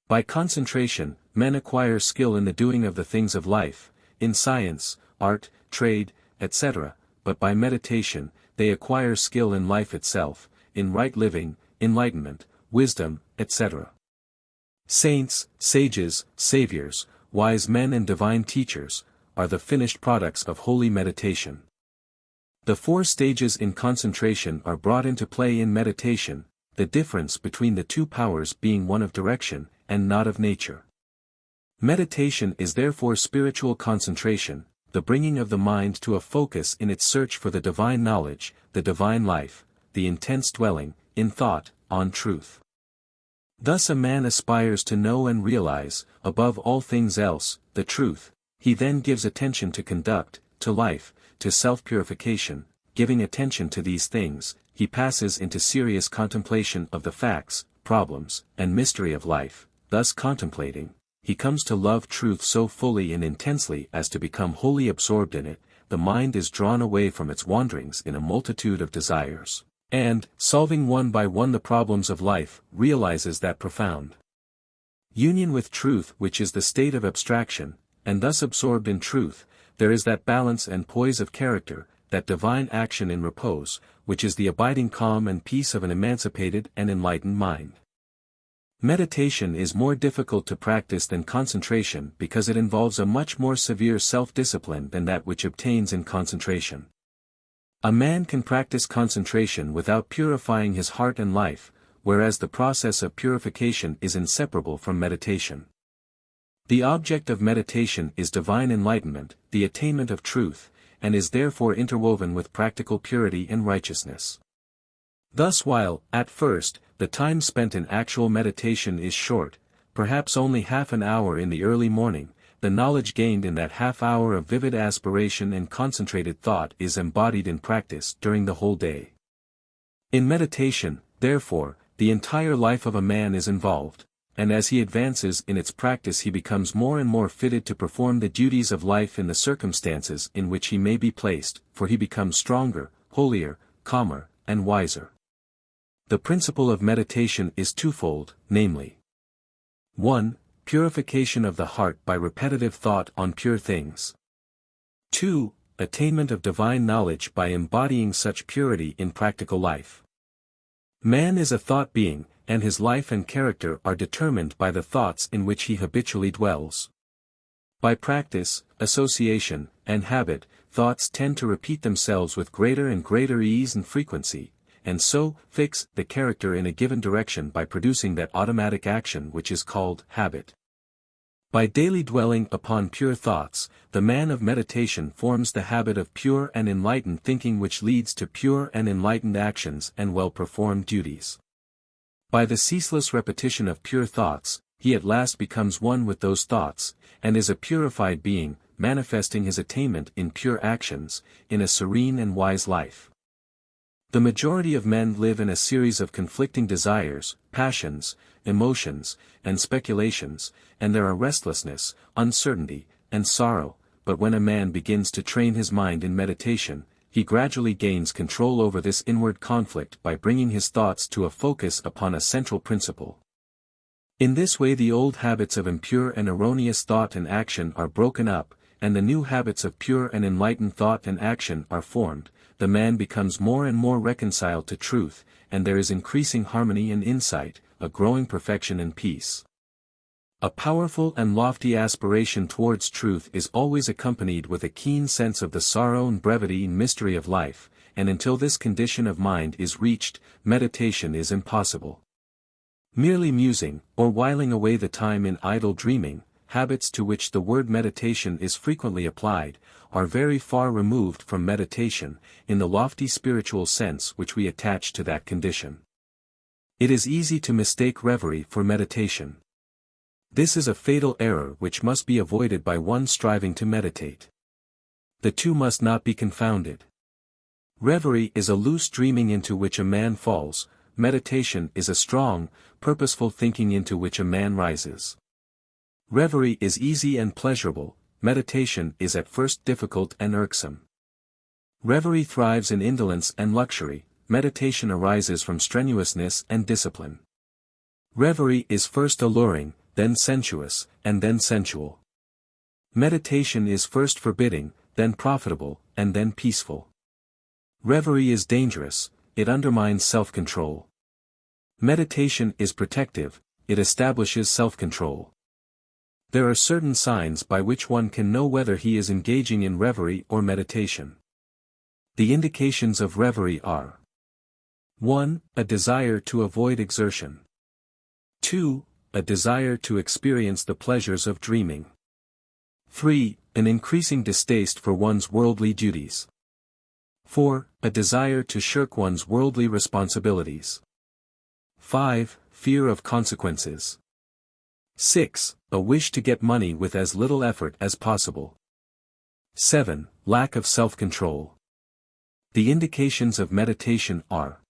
By concentration, men acquire skill in the doing of the things of life, in science, art, trade, etc., but by meditation, they acquire skill in life itself, in right living, enlightenment, wisdom, etc. Saints, sages, saviors, wise men and divine teachers, are the finished products of holy meditation. The four stages in concentration are brought into play in meditation, the difference between the two powers being one of direction, and not of nature. Meditation is therefore spiritual concentration, the bringing of the mind to a focus in its search for the divine knowledge, the divine life, the intense dwelling, in thought, on truth. Thus a man aspires to know and realize, above all things else, the truth. He then gives attention to conduct, to life, to self-purification. Giving attention to these things, he passes into serious contemplation of the facts, problems, and mystery of life. Thus contemplating, he comes to love truth so fully and intensely as to become wholly absorbed in it. The mind is drawn away from its wanderings in a multitude of desires, and, solving one by one the problems of life, realizes that profound union with truth which is the state of abstraction, and thus absorbed in truth, there is that balance and poise of character, that divine action in repose, which is the abiding calm and peace of an emancipated and enlightened mind. Meditation is more difficult to practice than concentration because it involves a much more severe self-discipline than that which obtains in concentration. A man can practice concentration without purifying his heart and life, whereas the process of purification is inseparable from meditation. The object of meditation is divine enlightenment, the attainment of truth, and is therefore interwoven with practical purity and righteousness. Thus while, at first, the time spent in actual meditation is short, perhaps only half an hour in the early morning, the knowledge gained in that half hour of vivid aspiration and concentrated thought is embodied in practice during the whole day. In meditation, therefore, the entire life of a man is involved, and as he advances in its practice he becomes more and more fitted to perform the duties of life in the circumstances in which he may be placed, for he becomes stronger, holier, calmer, and wiser. The principle of meditation is twofold, namely, 1. Purification of the heart by repetitive thought on pure things. 2. Attainment of divine knowledge by embodying such purity in practical life. Man is a thought being, and his life and character are determined by the thoughts in which he habitually dwells. By practice, association, and habit, thoughts tend to repeat themselves with greater and greater ease and frequency, and so fix the character in a given direction by producing that automatic action which is called habit. By daily dwelling upon pure thoughts, the man of meditation forms the habit of pure and enlightened thinking which leads to pure and enlightened actions and well-performed duties. By the ceaseless repetition of pure thoughts, he at last becomes one with those thoughts, and is a purified being, manifesting his attainment in pure actions, in a serene and wise life. The majority of men live in a series of conflicting desires, passions, emotions, and speculations, and there are restlessness, uncertainty, and sorrow, but when a man begins to train his mind in meditation, he gradually gains control over this inward conflict by bringing his thoughts to a focus upon a central principle. In this way the old habits of impure and erroneous thought and action are broken up, and the new habits of pure and enlightened thought and action are formed. The man becomes more and more reconciled to truth, and there is increasing harmony and insight, a growing perfection and peace. A powerful and lofty aspiration towards truth is always accompanied with a keen sense of the sorrow and brevity and mystery of life, and until this condition of mind is reached, meditation is impossible. Merely musing, or whiling away the time in idle dreaming, habits to which the word meditation is frequently applied, are very far removed from meditation, in the lofty spiritual sense which we attach to that condition. It is easy to mistake reverie for meditation. This is a fatal error which must be avoided by one striving to meditate. The two must not be confounded. Reverie is a loose dreaming into which a man falls, meditation is a strong, purposeful thinking into which a man rises. Reverie is easy and pleasurable, meditation is at first difficult and irksome. Reverie thrives in indolence and luxury, meditation arises from strenuousness and discipline. Reverie is first alluring, then sensuous, and then sensual. Meditation is first forbidding, then profitable, and then peaceful. Reverie is dangerous, it undermines self-control. Meditation is protective, it establishes self-control. There are certain signs by which one can know whether he is engaging in reverie or meditation. The indications of reverie are: 1. A desire to avoid exertion. 2. a desire to experience the pleasures of dreaming. 3. An increasing distaste for one's worldly duties. 4. A desire to shirk one's worldly responsibilities. 5. Fear of consequences. 6. A wish to get money with as little effort as possible. 7. Lack of self-control. The indications of meditation are: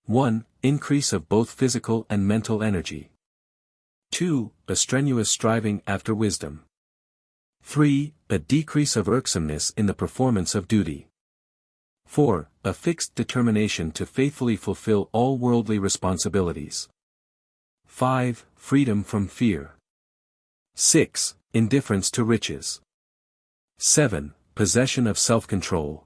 1. Increase of both physical and mental energy. 2. A strenuous striving after wisdom. 3. A decrease of irksomeness in the performance of duty. 4. A fixed determination to faithfully fulfill all worldly responsibilities. 5. Freedom from fear. 6. Indifference to riches. 7. Possession of self-control.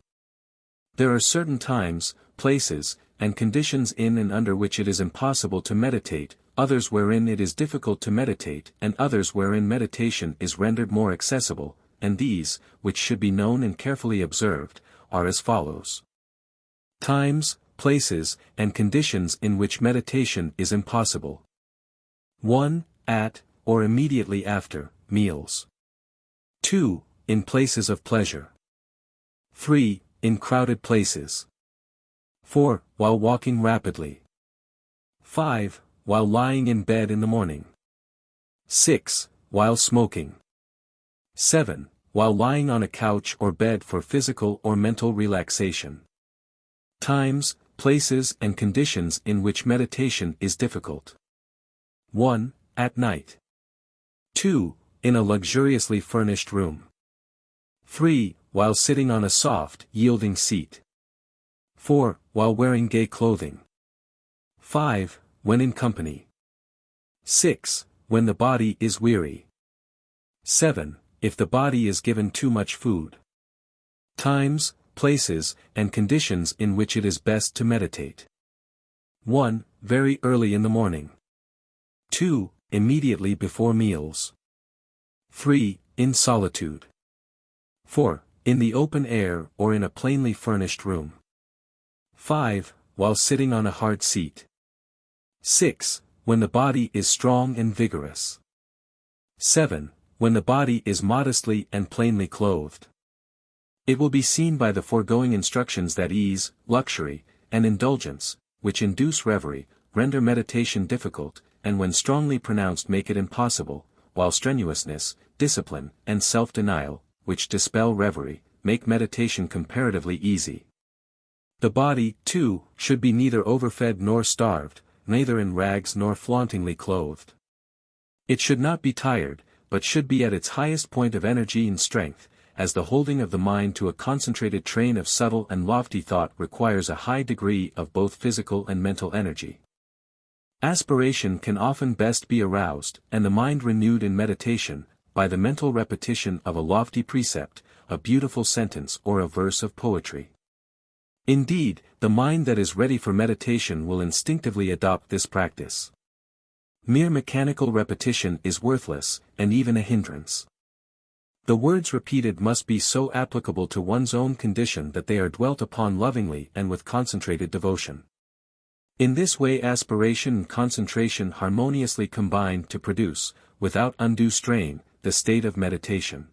There are certain times, places, and conditions in and under which it is impossible to meditate, others wherein it is difficult to meditate, and others wherein meditation is rendered more accessible, and these, which should be known and carefully observed, are as follows. Times, places, and conditions in which meditation is impossible. 1. At, or immediately after, meals. 2. In places of pleasure. 3. In crowded places. 4. While walking rapidly. 5. While lying in bed in the morning. 6. While smoking. 7. While lying on a couch or bed for physical or mental relaxation. Times, places and conditions in which meditation is difficult. 1. At night. 2. In a luxuriously furnished room. 3. While sitting on a soft, yielding seat. 4. While wearing gay clothing. 5. When in company. 6. When the body is weary. 7. If the body is given too much food. Times, places, and conditions in which it is best to meditate. 1. Very early in the morning. 2. Immediately before meals. 3. In solitude. 4. In the open air or in a plainly furnished room. 5. While sitting on a hard seat. 6. When the body is strong and vigorous. 7. When the body is modestly and plainly clothed. It will be seen by the foregoing instructions that ease, luxury, and indulgence, which induce reverie, render meditation difficult, and when strongly pronounced make it impossible, while strenuousness, discipline, and self-denial, which dispel reverie, make meditation comparatively easy. The body, too, should be neither overfed nor starved, neither in rags nor flauntingly clothed. It should not be tired, but should be at its highest point of energy and strength, as the holding of the mind to a concentrated train of subtle and lofty thought requires a high degree of both physical and mental energy. Aspiration can often best be aroused, and the mind renewed in meditation, by the mental repetition of a lofty precept, a beautiful sentence or a verse of poetry. Indeed, the mind that is ready for meditation will instinctively adopt this practice. Mere mechanical repetition is worthless, and even a hindrance. The words repeated must be so applicable to one's own condition that they are dwelt upon lovingly and with concentrated devotion. In this way aspiration and concentration harmoniously combine to produce, without undue strain, the state of meditation.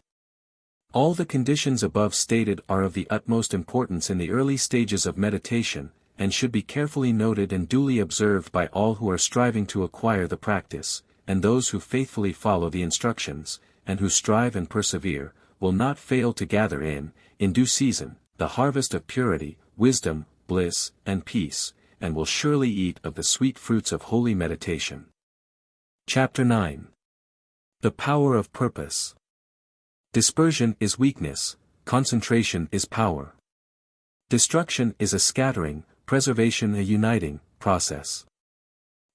All the conditions above stated are of the utmost importance in the early stages of meditation, and should be carefully noted and duly observed by all who are striving to acquire the practice, and those who faithfully follow the instructions, and who strive and persevere, will not fail to gather in due season, the harvest of purity, wisdom, bliss, and peace, and will surely eat of the sweet fruits of holy meditation. Chapter 9. The Power of Purpose. Dispersion is weakness, concentration is power. Destruction is a scattering, preservation a uniting, process.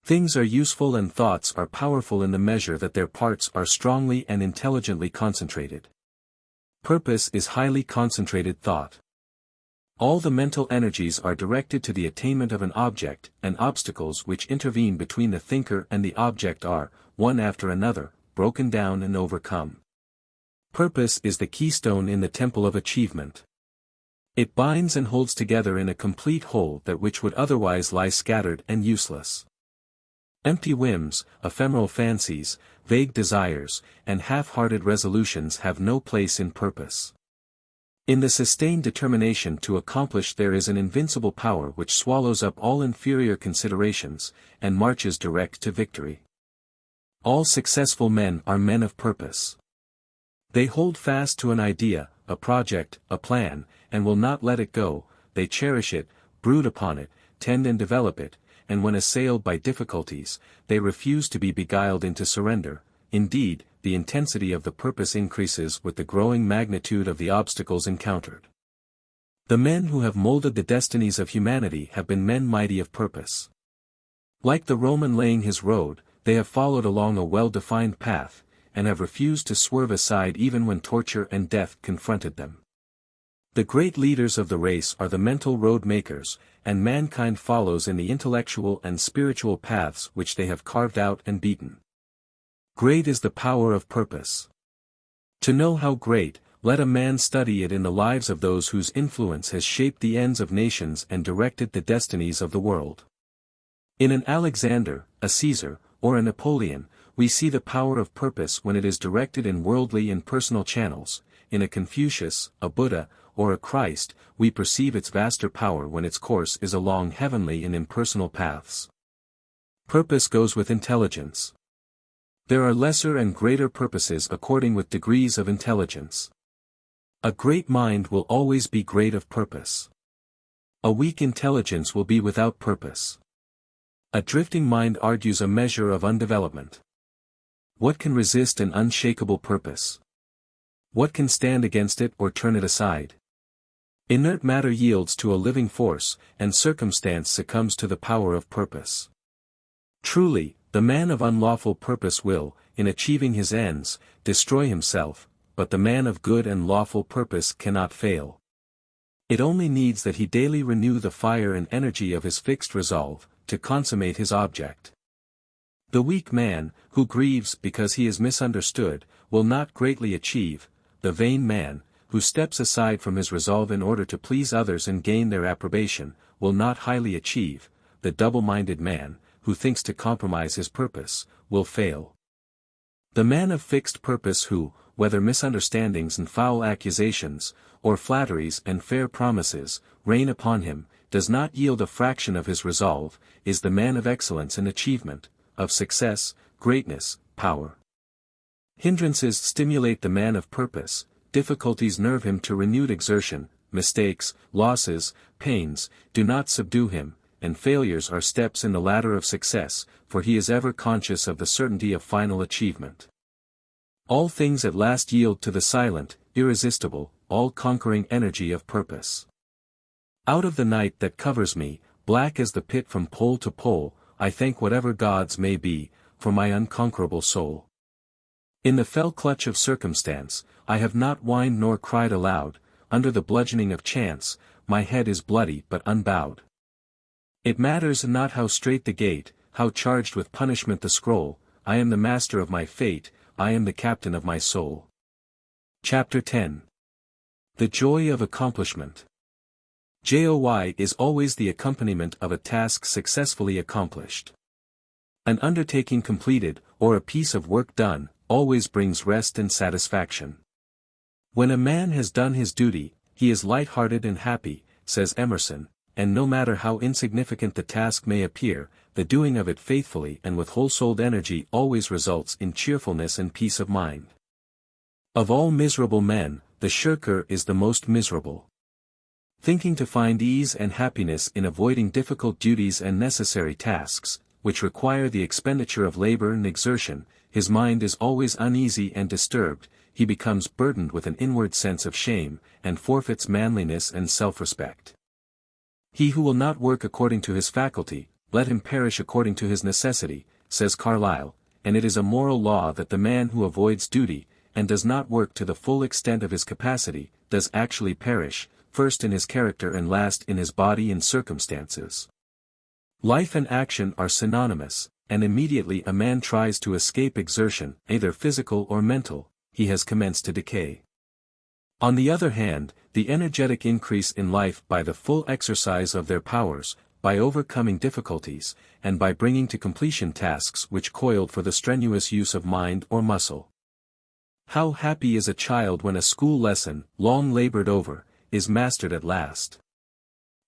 Things are useful and thoughts are powerful in the measure that their parts are strongly and intelligently concentrated. Purpose is highly concentrated thought. All the mental energies are directed to the attainment of an object, and obstacles which intervene between the thinker and the object are, one after another, broken down and overcome. Purpose is the keystone in the temple of achievement. It binds and holds together in a complete whole that which would otherwise lie scattered and useless. Empty whims, ephemeral fancies, vague desires, and half-hearted resolutions have no place in purpose. In the sustained determination to accomplish there is an invincible power which swallows up all inferior considerations, and marches direct to victory. All successful men are men of purpose. They hold fast to an idea, a project, a plan, and will not let it go. They cherish it, brood upon it, tend and develop it, and when assailed by difficulties, they refuse to be beguiled into surrender. Indeed, the intensity of the purpose increases with the growing magnitude of the obstacles encountered. The men who have molded the destinies of humanity have been men mighty of purpose. Like the Roman laying his road, they have followed along a well-defined path, and have refused to swerve aside even when torture and death confronted them. The great leaders of the race are the mental road makers, and mankind follows in the intellectual and spiritual paths which they have carved out and beaten. Great is the power of purpose. To know how great, let a man study it in the lives of those whose influence has shaped the ends of nations and directed the destinies of the world. In an Alexander, a Caesar, or a Napoleon, we see the power of purpose when it is directed in worldly and personal channels. In a Confucius, a Buddha, or a Christ, we perceive its vaster power when its course is along heavenly and impersonal paths. Purpose goes with intelligence. There are lesser and greater purposes according with degrees of intelligence. A great mind will always be great of purpose. A weak intelligence will be without purpose. A drifting mind argues a measure of undevelopment. What can resist an unshakable purpose? What can stand against it or turn it aside? Inert matter yields to a living force, and circumstance succumbs to the power of purpose. Truly, the man of unlawful purpose will, in achieving his ends, destroy himself, but the man of good and lawful purpose cannot fail. It only needs that he daily renew the fire and energy of his fixed resolve, to consummate his object. The weak man, who grieves because he is misunderstood, will not greatly achieve. The vain man, who steps aside from his resolve in order to please others and gain their approbation, will not highly achieve. The double-minded man, who thinks to compromise his purpose, will fail. The man of fixed purpose who, whether misunderstandings and foul accusations, or flatteries and fair promises, rain upon him, does not yield a fraction of his resolve, is the man of excellence and achievement, of success, greatness, power. Hindrances stimulate the man of purpose, difficulties nerve him to renewed exertion, mistakes, losses, pains, do not subdue him, and failures are steps in the ladder of success, for he is ever conscious of the certainty of final achievement. All things at last yield to the silent, irresistible, all-conquering energy of purpose. Out of the night that covers me, black as the pit from pole to pole, I thank whatever gods may be, for my unconquerable soul. In the fell clutch of circumstance, I have not whined nor cried aloud. Under the bludgeoning of chance, my head is bloody but unbowed. It matters not how strait the gate, how charged with punishment the scroll, I am the master of my fate, I am the captain of my soul. Chapter 10. The Joy of Accomplishment. Joy is always the accompaniment of a task successfully accomplished. An undertaking completed, or a piece of work done, always brings rest and satisfaction. When a man has done his duty, he is light-hearted and happy, says Emerson, and no matter how insignificant the task may appear, the doing of it faithfully and with whole-souled energy always results in cheerfulness and peace of mind. Of all miserable men, the shirker is the most miserable. Thinking to find ease and happiness in avoiding difficult duties and necessary tasks, which require the expenditure of labor and exertion, his mind is always uneasy and disturbed, he becomes burdened with an inward sense of shame, and forfeits manliness and self-respect. He who will not work according to his faculty, let him perish according to his necessity, says Carlyle, and it is a moral law that the man who avoids duty, and does not work to the full extent of his capacity, does actually perish, first in his character and last in his body and circumstances. Life and action are synonymous, and immediately a man tries to escape exertion, either physical or mental, he has commenced to decay. On the other hand, the energetic increase in life by the full exercise of their powers, by overcoming difficulties, and by bringing to completion tasks which coiled for the strenuous use of mind or muscle. How happy is a child when a school lesson, long labored over, is mastered at last.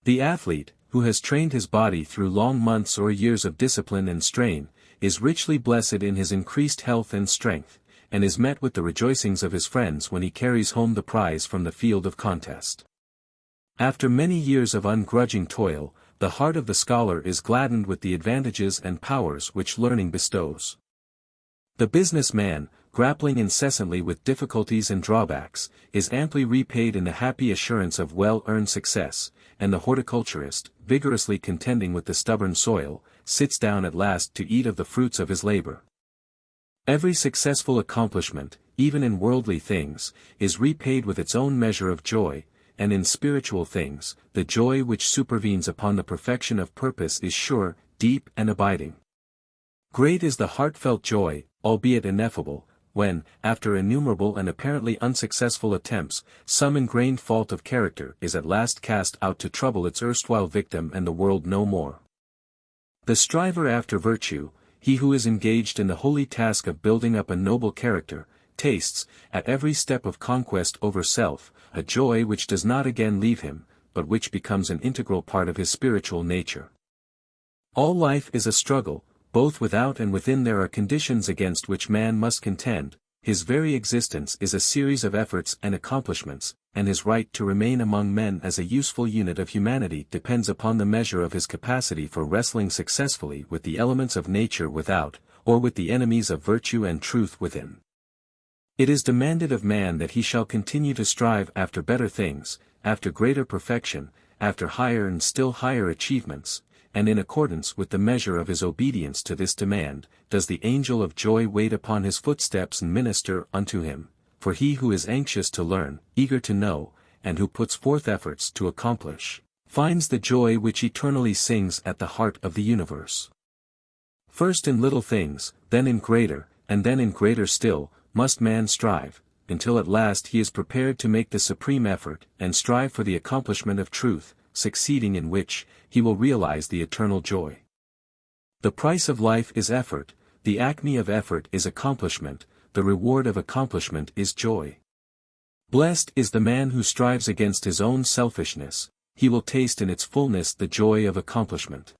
The athlete, who has trained his body through long months or years of discipline and strain, is richly blessed in his increased health and strength, and is met with the rejoicings of his friends when he carries home the prize from the field of contest. After many years of ungrudging toil, the heart of the scholar is gladdened with the advantages and powers which learning bestows. The businessman, grappling incessantly with difficulties and drawbacks, is amply repaid in the happy assurance of well-earned success, and the horticulturist, vigorously contending with the stubborn soil, sits down at last to eat of the fruits of his labor. Every successful accomplishment, even in worldly things, is repaid with its own measure of joy, and in spiritual things, the joy which supervenes upon the perfection of purpose is sure, deep and abiding. Great is the heartfelt joy, albeit ineffable, when, after innumerable and apparently unsuccessful attempts, some ingrained fault of character is at last cast out to trouble its erstwhile victim and the world no more. The striver after virtue, he who is engaged in the holy task of building up a noble character, tastes, at every step of conquest over self, a joy which does not again leave him, but which becomes an integral part of his spiritual nature. All life is a struggle, both without and within there are conditions against which man must contend, his very existence is a series of efforts and accomplishments, and his right to remain among men as a useful unit of humanity depends upon the measure of his capacity for wrestling successfully with the elements of nature without, or with the enemies of virtue and truth within. It is demanded of man that he shall continue to strive after better things, after greater perfection, after higher and still higher achievements, and in accordance with the measure of his obedience to this demand, does the angel of joy wait upon his footsteps and minister unto him, for he who is anxious to learn, eager to know, and who puts forth efforts to accomplish, finds the joy which eternally sings at the heart of the universe. First in little things, then in greater, and then in greater still, must man strive, until at last he is prepared to make the supreme effort and strive for the accomplishment of truth, succeeding in which, he will realize the eternal joy. The price of life is effort, the acme of effort is accomplishment, the reward of accomplishment is joy. Blessed is the man who strives against his own selfishness, he will taste in its fullness the joy of accomplishment.